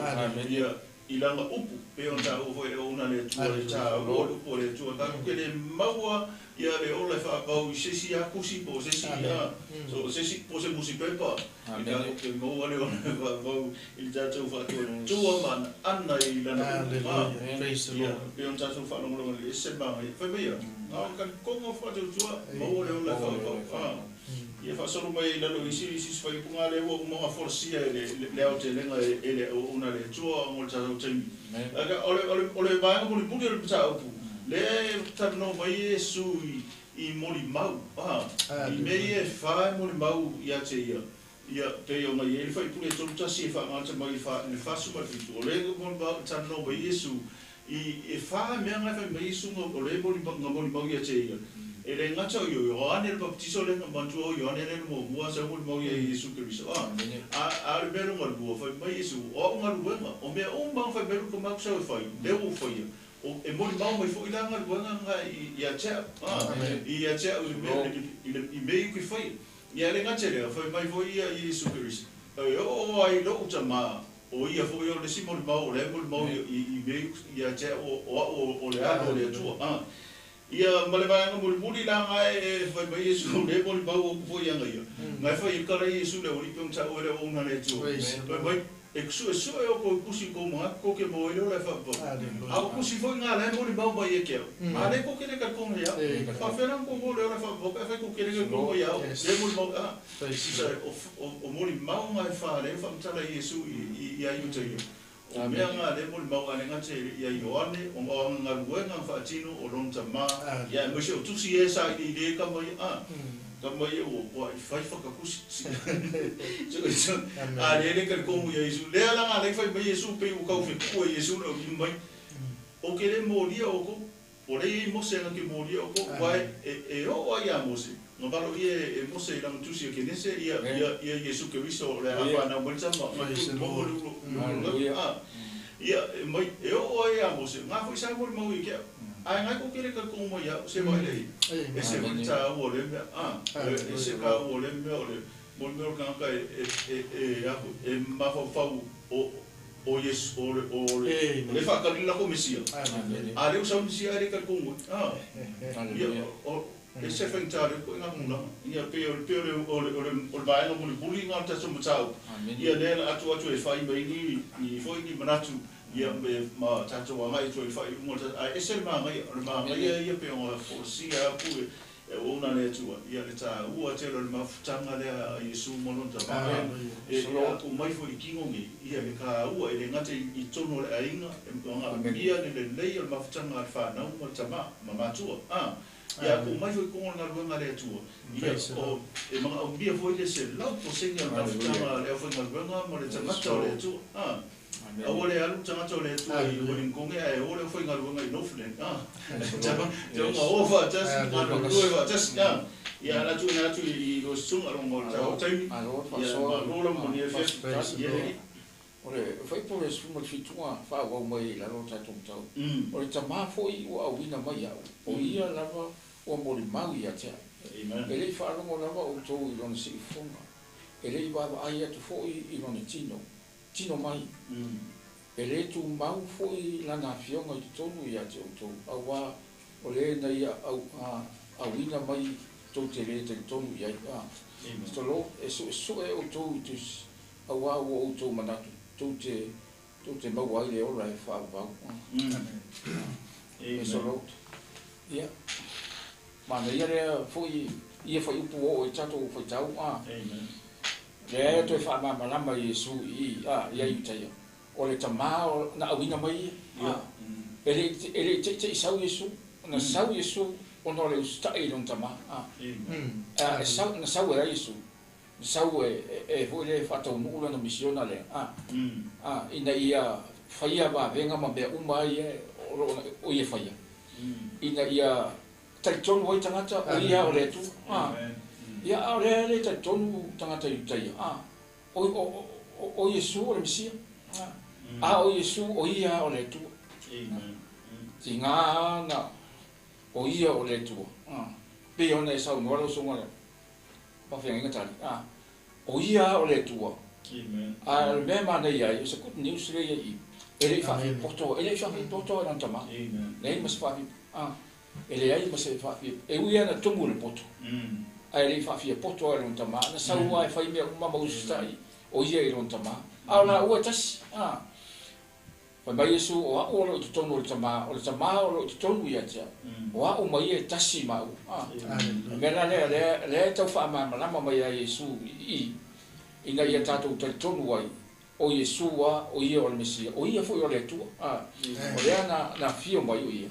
Ia ilanga upu. Peo ta upo e ona le tua le ta o upo le tua. Ka kele maua ia le ola whaapau i sesi a kusi po sesi ia. So sesi po se musi pepa. Ika ke maua le ona whaapau i le tātou whaatua. Tua man ana i lana upu. Praise the Lord. Peo tātou whaalonga le se maa. Whai mea. Ngā ka kongo whaatua tua. Maua le ola whaapau. Ia whaasoro mai lalo i siri whai punga le ua umaga whorasia le au te lenga e le una le tua o le tātou taimi. Ole vaenga moli puli o le pita upu. Le tarno mai e su i moli mau. I mei e whae moli mau i a te ia. Ia te o mai e le whai puli e tolu tasi e whaangata mai le whasu mai fitu. O le moli mau tarno mai e su i whae mea ngai whai mai e su o le moli mau i a te ia. E le ngata o Ioane le baptiso le mantua o Ioane le mo mua sa mo mo ia Iesu Keriso. A le belo ngalua fai mai Iesu o ngaluenga o mea o mang fai belo ko mau sa fai le o fai o e mo mau mai fo ila ngaluenga nga ia cha ia cha o i mei ki fai ia le ngata le fai mai fo ia Iesu Keriso. O ai lo tama o ia fo ia le simo mau le mo mau i mei ia cha o le ano le tua. Ia malevanga muli la ngai fai mai Iesu le moli bau o foi anga ia. Ngai fai kara Iesu le ori pung ta ore o na le tu. Mai eksu e o ko kusi ko ma ko ke mo ile le fa po. A kusi foi nga le moli bau mai e ke. Ma le ko ke le ka ko ia. Fa feran ko mo le fa po ka fa ko ke le ko ia. Le moli bau o moli mau ngai fa le fa ta la Iesu i ai u te ia. O mea ngā le moli mau ane ngate ia Ioane, o ngā ruenga whaatino o lon tama, ia mwese o tusi e sa i le ka mai ka mai o i whai whakakusi. A le ka kongu ia Iesu, lea langa le whai mai Iesu pe u kau whekua Iesu na o ki mai. O ke le mōria o ko, o le i mose nga ke mōria o ko, wai e o ai a mose. Ngā walo i e mose i langa tusi o ke nese, ia Iesu Keriso o le hawha na mwentama, ia mai e o ai a mose nga foi sa mori mau i ke ai ngai ko kere ka ko mo ia se mai lei e se mo ta o le me e se ka o le me o le mo me ka ka e ma fa o yes o le fa ka la comisia a le usa misia le ka ko mo ia o e se fa intare ko nga muna ia pe o vai no mo buli nga ta so mo tau ia le atu e fai mai ni foi ni manatu ia me ma tato wa mai to fai mo ta e se ma mai ia pe o forsia pu e ona le tua ia le ta ua te lo ma futanga le Iesu mo non ta e o mai foi kingongi ia le ka ua e ngate i tono le ainga e nga ia le lei o ma futanga fa na mo ta ma tua ia ko mai foi ko na ruanga le tua ia o e mga o bia foi le se lau po senga na futanga le foi na ruanga mo le ta le tua a ole alu tanga tole tu i ole konge ai ole foi ngalunga i noflen tama te nga ova just ngalunga just ia la tu i lo sunga lo mo ta tai ia lo lo mo ni fest ia ole foi por eso mo fitua fa wa mai la lo ta tum tau ole tama foi o wina mai ia o ia lava o mo li mau ia te ele fa lo mo lava o to i lo si funga ele va ai atu foi i lo ni tino mai e le tu mau foi lana fionga i tonu ia te o awa o le na ia au ina mai tau te le te tonu ia so lo e so e o tau i tus awa o tau manatu tau te mau ai le ora e whaavau e so lo ia mana ia rea foi ia foi upu o e tato foi tau le to fa ma malama Iesu ia i taia o le tama na awina mai ele te sau Iesu na sau Iesu o no le ustai long tama sau na sau era Iesu sau e foi le fato no na misiona le ina ia faia ba venga ma be uma ia o ia faia ina ia taiton voi tangata o ia o le tu ia ore le ta tonu tangata i tai o Iesu o le Mesia o Iesu o ia o le tu Tinga na o ia o le tua. Pe ona e sau noa lo songa le. Pa whenga tali. O ia o le tua. A me mana ia, it's a good news le ia i. Ele whafi poto, ele whafi poto e tama. Nei mas whafi, ele ai mas whafi, e uia na tumu le poto. A ele whafi e poto e tama, na saua e whai mea umama ustai, o ia e tama. A ona ua tasi, Wai mai Yesu o a lo i tonu o le tama o lo i tonu ia tia. O a o mai e tasi mau. Mena le tau wha malama mai a Yesu i. Inga ia tātou tai tonu ai. O Yesu a o ia o le Mesia. O ia foi o le tua. O lea na fio mai o ia.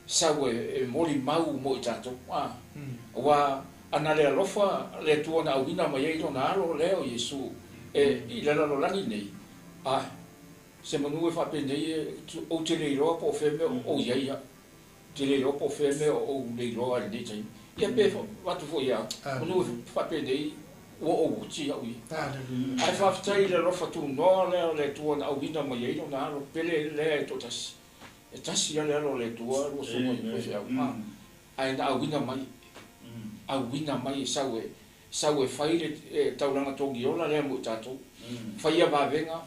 Sau e mori mau mo i tātou. Wa ana le alofa le tua na auina mai e na alo le o Yesu. E i le lalo langi nei. Se manu e whapenei o te leiroa po wheme o iaia. Te leiroa po wheme o leiroa ale nei taimi. Ia pe watu fo ia. Manu e whapenei o uti au ia. Ai whawhitai le rofa tu noa le tua na auina mai eino na alo pele le to tasi. E tasi ale alo le tua lo songo i pefe au. Ai na auina mai. Auina mai sau e whaile tauranga tongi ola le mo i tātou. Whaia wawenga.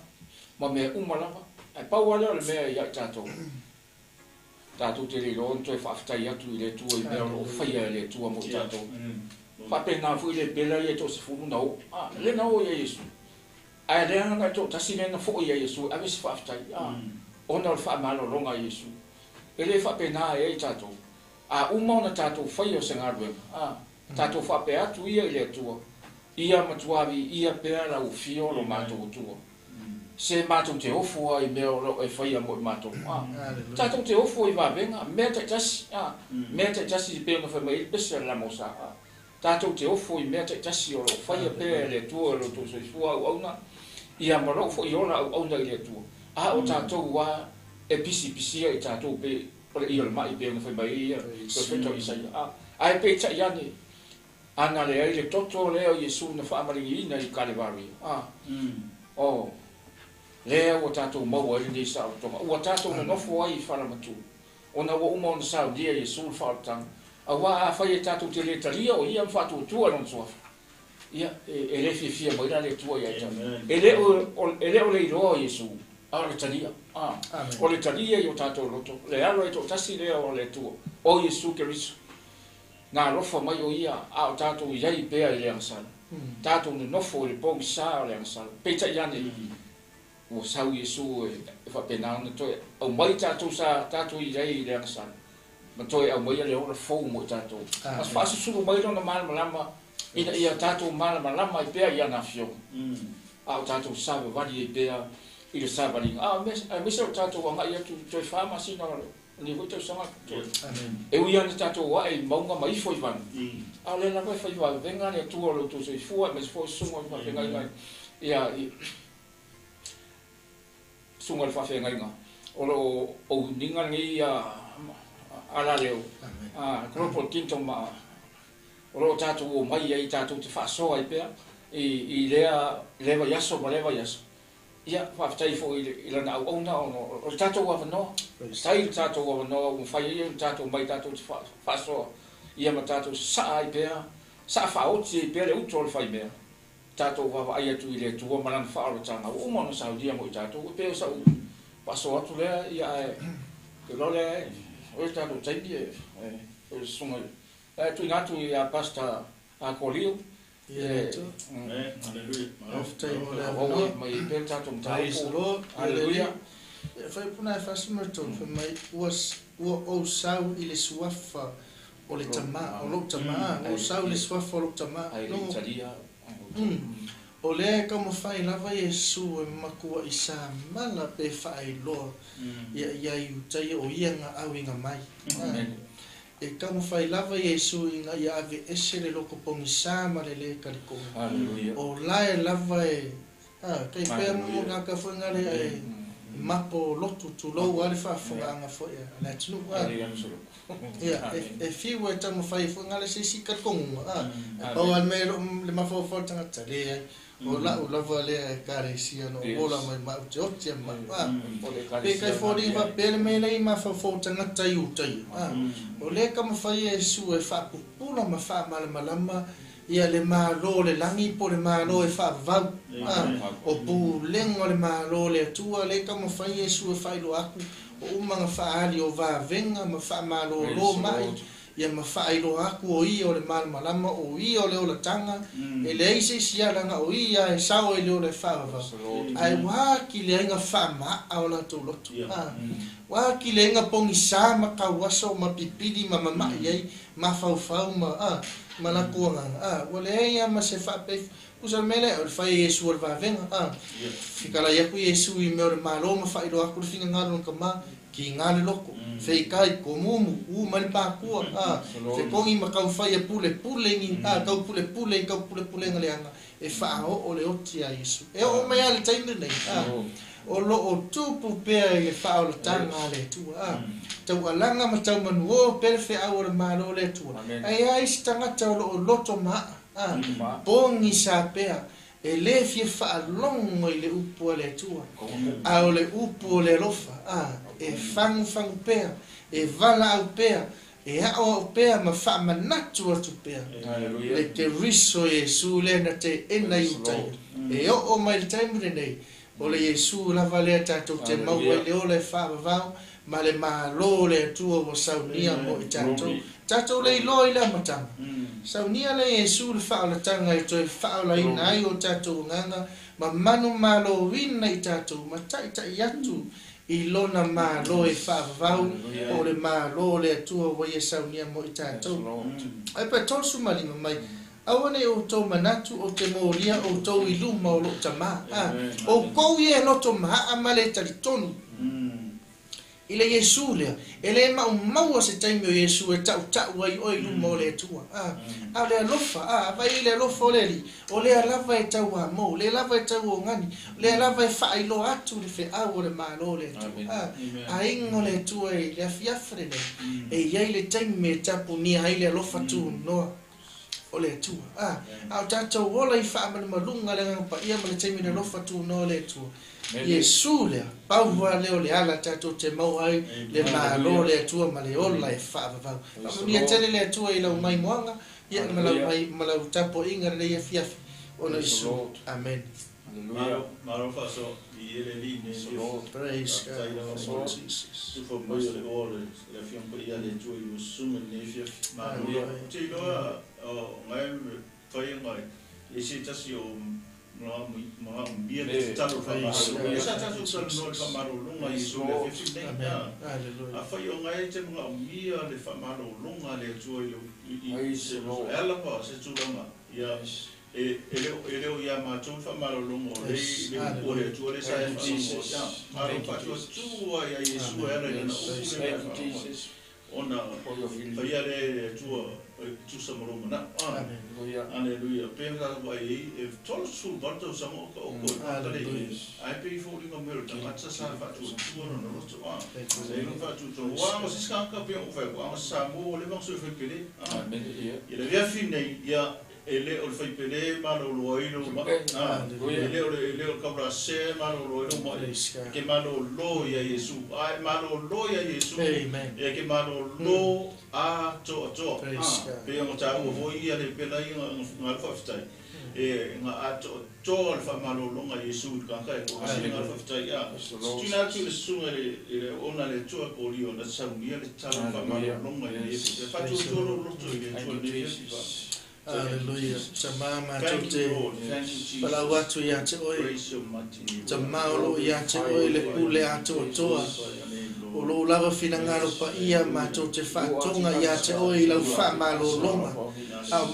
Ma me umalama, ai pau ale o le mea ia tātou. Tātou te riro, toi whaafitai atu i le tua i mea o whaia le tua mo tātou. Whapena fui le bela i e tō se furu na o. Le na o ia Yesu. Ai reanga ngai tō tasi mena fo ia Yesu, ave se whaafitai. Ona o le whaamalo ronga Yesu. E le whapena e i tātou. Umau na tātou whaia o se ngaruenga. Tātou whape atu ia i le tua. Ia matuavi, ia pēra o fio lo mātou tua. Se mātou te ofo ai mea o e whaia mo i mātou. Tātou te ofo i wawenga, mea te tasi. Mea te tasi i pēr na whaima i pesa la mosa. Tātou te ofo i mea te tasi o whaia pēr le tua o tō soi fua au auna. Ia maro fo i ora au auna i le tua. O tātou wa e pisi i tātou pē, o le i o le mai pēr na whaima i ia. Tō whetau i saia. Ai pē ta iane. Ana le ai le toto leo Yesu na whaamaringi ina i Kalevari. Lea ua tātou maua i nei sa tonga. Ua tātou na nofo ai i wharamatu. O na ua umau na sao dia Yesu i wharatanga. A wā a whai e tātou te le talia o ia mwhātou tua non suafa. Ia, e le fia mai le tua i aitanga. E le o le iroa Yesu. A le talia. O le talia i o tātou roto. Le alo e tō tasi lea o le tua. O Yesu ke riso. Nā rofa mai o ia a o tātou i ai pēa i le angasala. Tātou na nofo i le pōngi sā o le angasala. Peita i ane o sau Yesu e whapena na toi. Au mai tātou sa tātou i rei i le angasala. Ma toi au mai le ora fau mo i tātou. As whaasi suru mai rona malama lama. Ina ia tātou malama lama i pēa i ana fionga. A o tātou sawe wari i pēa i le sawaringa. Mesa o tātou anga i atu toi whama sina raro. Ni hui tau sanga toi. E ui ane tātou wa e maunga mai foi vana. A le lawa e whai wa venga ni atua lo tō se fua. Mes fua sunga i whapenga i ngai. Ia sunga le whawhenga inga. O ninga ngi ala leo. Kropo tinto ma. O lo tātou o mai ai tātou te whaasoa i pēa. I lewa yaso ma lewa yaso. Ia, whawhitai fo i lana au auna o tātou awa noa. Tai tātou awa noa, un whai ia tātou mai tātou te whaasoa. Ia ma tātou saa i pēa. Saa whaoti i pēa le uto le whai mea. Tātou wawa ai atu i le tua malana whaaro tanga. O umana Saudia mo i tātou. E pēo sau paso atu lea ia e. Ke lo lea e. O e tātou taimi e. O e sunga. Tui ngātu i a pasta a Kolio. Hallelujah. Oftai mo lea O no. mai pēo tātou Praise the tātou. Lord. Hallelujah. Whai puna e whasimaton. Whai mai ua o sau i le suafa o le tama. O lo tama. O sau le suafa o lo tama. Ai le talia. O lea ka mawhai lava Yesu e makua i sa mala pe whai loa. Ia i utai o ia ngā au inga mai. E ka mawhai lava Yesu i ngā ia ave ese le loko pongi sa ma le le karikonga. Hallelujah. O lae lava e. Kei pēr mo ngā ka whangare e. Mapo lotu tu lau wale whawhunga anga whaia. Nā tunu. Ia, e whiu e tamu whai whangare se si karikonga. Pau an me le mawhawhau tangata le. o la le karesia no ola mai ma jotia ma pe kai fori va pele me nei ma fa tanga tai utai o le ka ma fai Yesu e fa pula ma fa malama ia le malo le langi po le malo e fa va o pu lengo le malo le tua le ka ma fai Yesu e fa lo aku o manga fa ali o va venga ma fa malo lo mai ia ma fai lo aku o i o le malama o i o le ola tanga e le ise sia langa o i e sao e le o le fava ai wa ki le nga fama a ola to lotu wa ki le nga pongi sa ma ka waso ma pipidi ma mama ye ma fau ma la kuanga wa le ia ma se fa pe usa mele o fai Yesu o va venga fikala ia ku Yesu i me o le malo ma fai lo aku finga ngalo ka ma ki ngale loko fei kai ko mumu mali pa ku fe kongi ma kau fai pule ni kau pule ngaleanga e fa o le oti a Yesu e o me ale taina nei o lo o tupu pe e fa o tanga le tu tau alanga ma tau manu o perfe a o le malo le tu ai stanga tau lo loto ma bongi sa pe e le fie fa longo i le upu le tua a o le upu le lofa e fangu pea e vala au pea e ao pea ma fa manatu atu pea le te riso Yesu le na te ena iutai e o mai le taimure nei o le Yesu la vale tatou te mau e le o le fa vavau ma le malo le tua o saunia mo i tatou le ilo i le amatanga saunia le Yesu le fa o le tanga e toi fa o la ina ai o tatou nganga ma manu malo wina i tatou ma tai atu i lona malo e fa vavau o le malo le tua o e saunia mo i tatou ai pe tolsu malima mai awane o tau manatu o te moria o tau i luma o lo tama o kou ye loto maha amale talitonu ile Yesu lea ele mau se taimi o Yesu e tau ai o i luma o le tua a le alofa vai le alofa o le o le alava e tau a mo le lava e tau o ngani le alava e fa i lo atu le fe au le malo le tua a ingo le tua e le afiafre ne e iai le taimi e tapu ni ai le alofa tu noa o le tua au tatou ola i fa malunga le pa ia ma le taimi le alofa tu no le tua Yesu le paua le o le ala tatou te mau ai le malo le tua ma le ola e fa vavau ni tele le tua i lau mai moanga ia ma lau tapo inga le ia fiafi o le Yesu amen Maro faso i ele li ne praise God Jesus tu fo mo le ore le fiam po ia le tua i sume ne fiafi maro te loa o mai foi mai esse tasi o mga bia de talo fa maro esa tasi so no fa maro lunga i so le fiafi ne a foi o ngai te mga bia le fa maro lunga le tua i se ela pa se tu lama ia ele o ia ma tu fa malo lungo le o le tu le sa fa maro fa tu ia Yesu era na ona fa ia le tu sa maro na aleluia penga vai e tolo sul volta sa mo ko ai pe fo di come ta mazza sa fa tu no tu se non fa tu wa mo si scanca pe o fa wa sa mo le mo so fa pele il via fine ia ele o fai pele malo loiro ele o cabra se malo loiro mo que malo lo ia Yesu ai malo lo ia Yesu e que malo lo a to pe mo ta o voi ia le pela ngal fa ftai e nga a to fa malo lo nga Yesu ka ka ko ngal fa ftai ya tina tu le sunga le ona le to ko rio na sa unia le tala fa malo lo nga Yesu fa tu lo to le Hallelujah. Tamama tote pala watu ya te oi tamaulo ya te oi le pule ato toa o lo lava fina ngaro pa ia ma tote fa tonga ya te oi lau fa malo longa au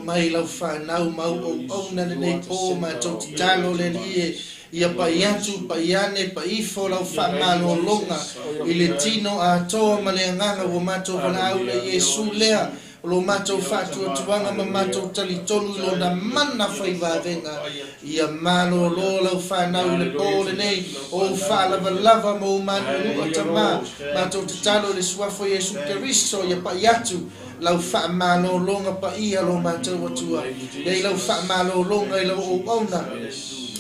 mai lau fa nau mau o na le po ma tote talo le lie ia pa iatu pa iane pa ifo lau fa malo longa ile tino a toa ma le nganga o mato vala au le Yesu lea lo matou fa'atuatuaga ma matou talitonu i lona mana faivavenga ia malo lo lau fanau i le po lenei o fa'alavalava mo manu'ua tamā matou tatalo i le suafo Iesu Keriso ia pa'i atu lau fa'amalōloga paia lo matou atua iai lau fa'amalōloga i lau ouauna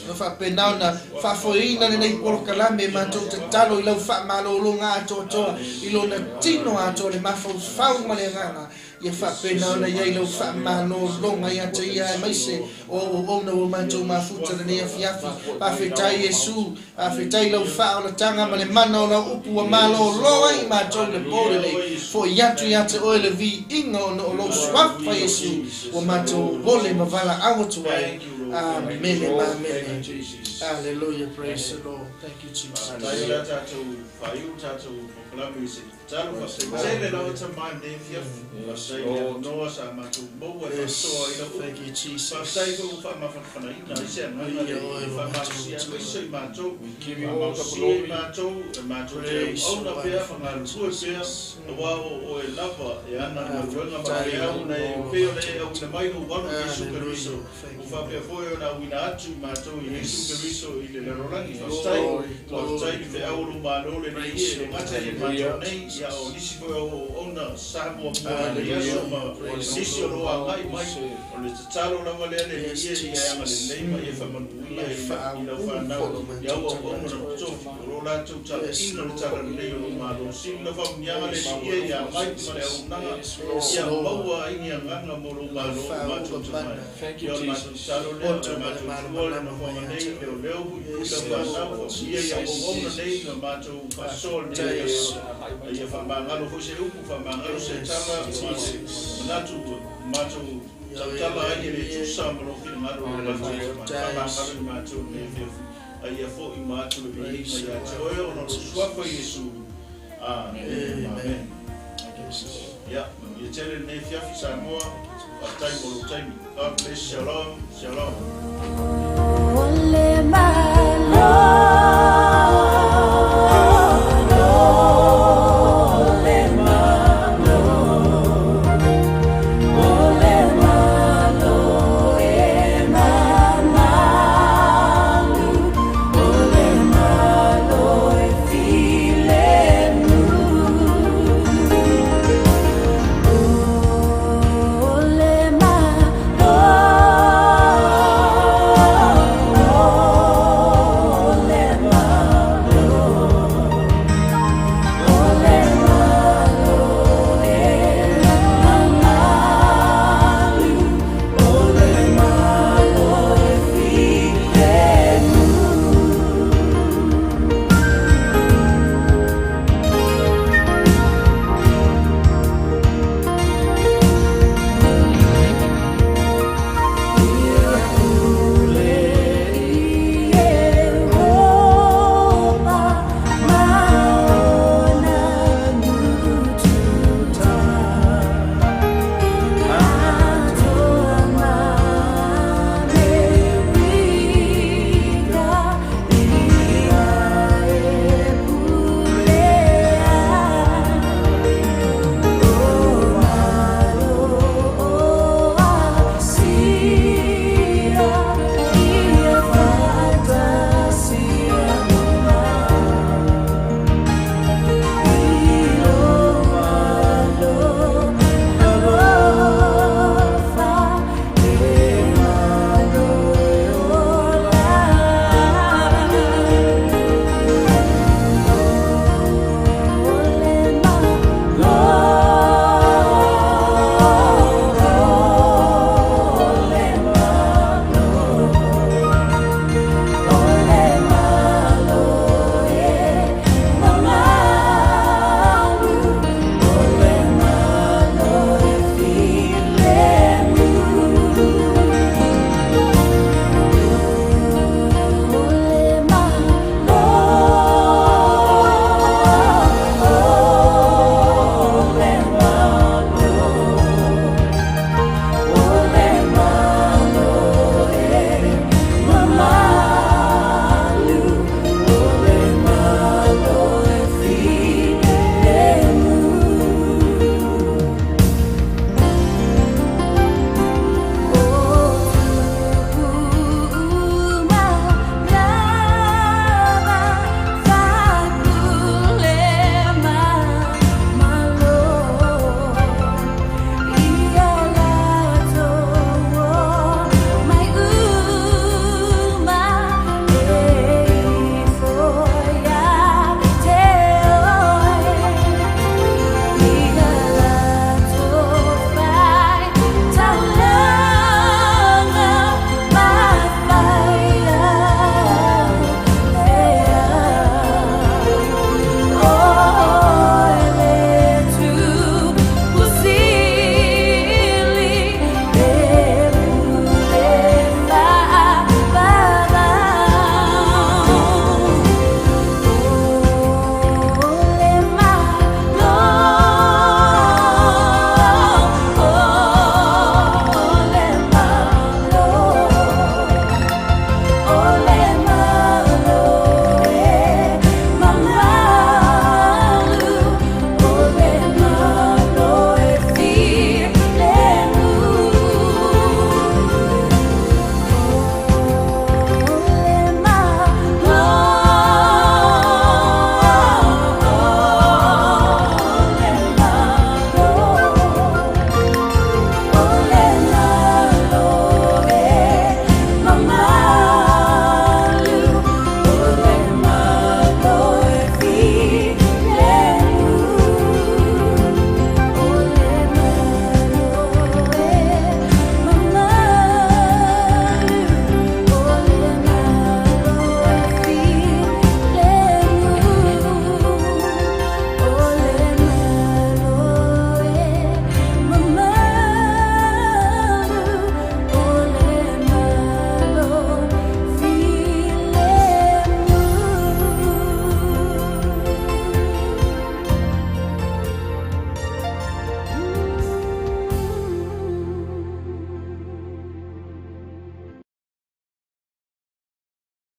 na whaapenau na whaafoina lenei polokalame matou tatalo i lau whaamalōloga atoatoa i lona tino atoa le mafaufau ma le agaga ia whaapenau na iai lau whaamalōloga ia te ia e maise o ona o matou mafuta lenei afiafi awhetai Iesu awhetai lau whaaolataga ma le mana o lau upu a malōloa i matou le polelei fo i atu ia te oe le vi'iga ona o lou suafa Iesu ua matou vole ma valaau atu ai. Amen, amen. Hallelujah, praise the Lord. Thank you, Jesus. Thank you, Jesus. na wina atu matou i Iesu Keriso i le lerolangi whastai i te auru manole nei e le mata i matou nei ia o nisi koe o ona Samoa mua le Iesu ma nisi o roa ngai mai o le tatalo langa lea le ie i anga le leima i e whamanuia i lau whanau i au au ona na kutofi o lo lātou tala ina le tala nei o malo sini na whamunianga le ie i a ngai ma le au nanga ia maua ingi a nganga mo lo malo matou tamai i o matou talo lea Matua na forma nei le o leo hui la whanau ia ia o ona nei na matou pasol nei ia whamangalo fo se upu whamangalo se tala manatu matou tala ai le tusa mo fina ngaro le whamangalo ni matou nei ia fo i matou le ia te oe ona lo suafa Iesu amen ia ia tele nei fiafi Samoa Taimo, God bless, shalom, shalom.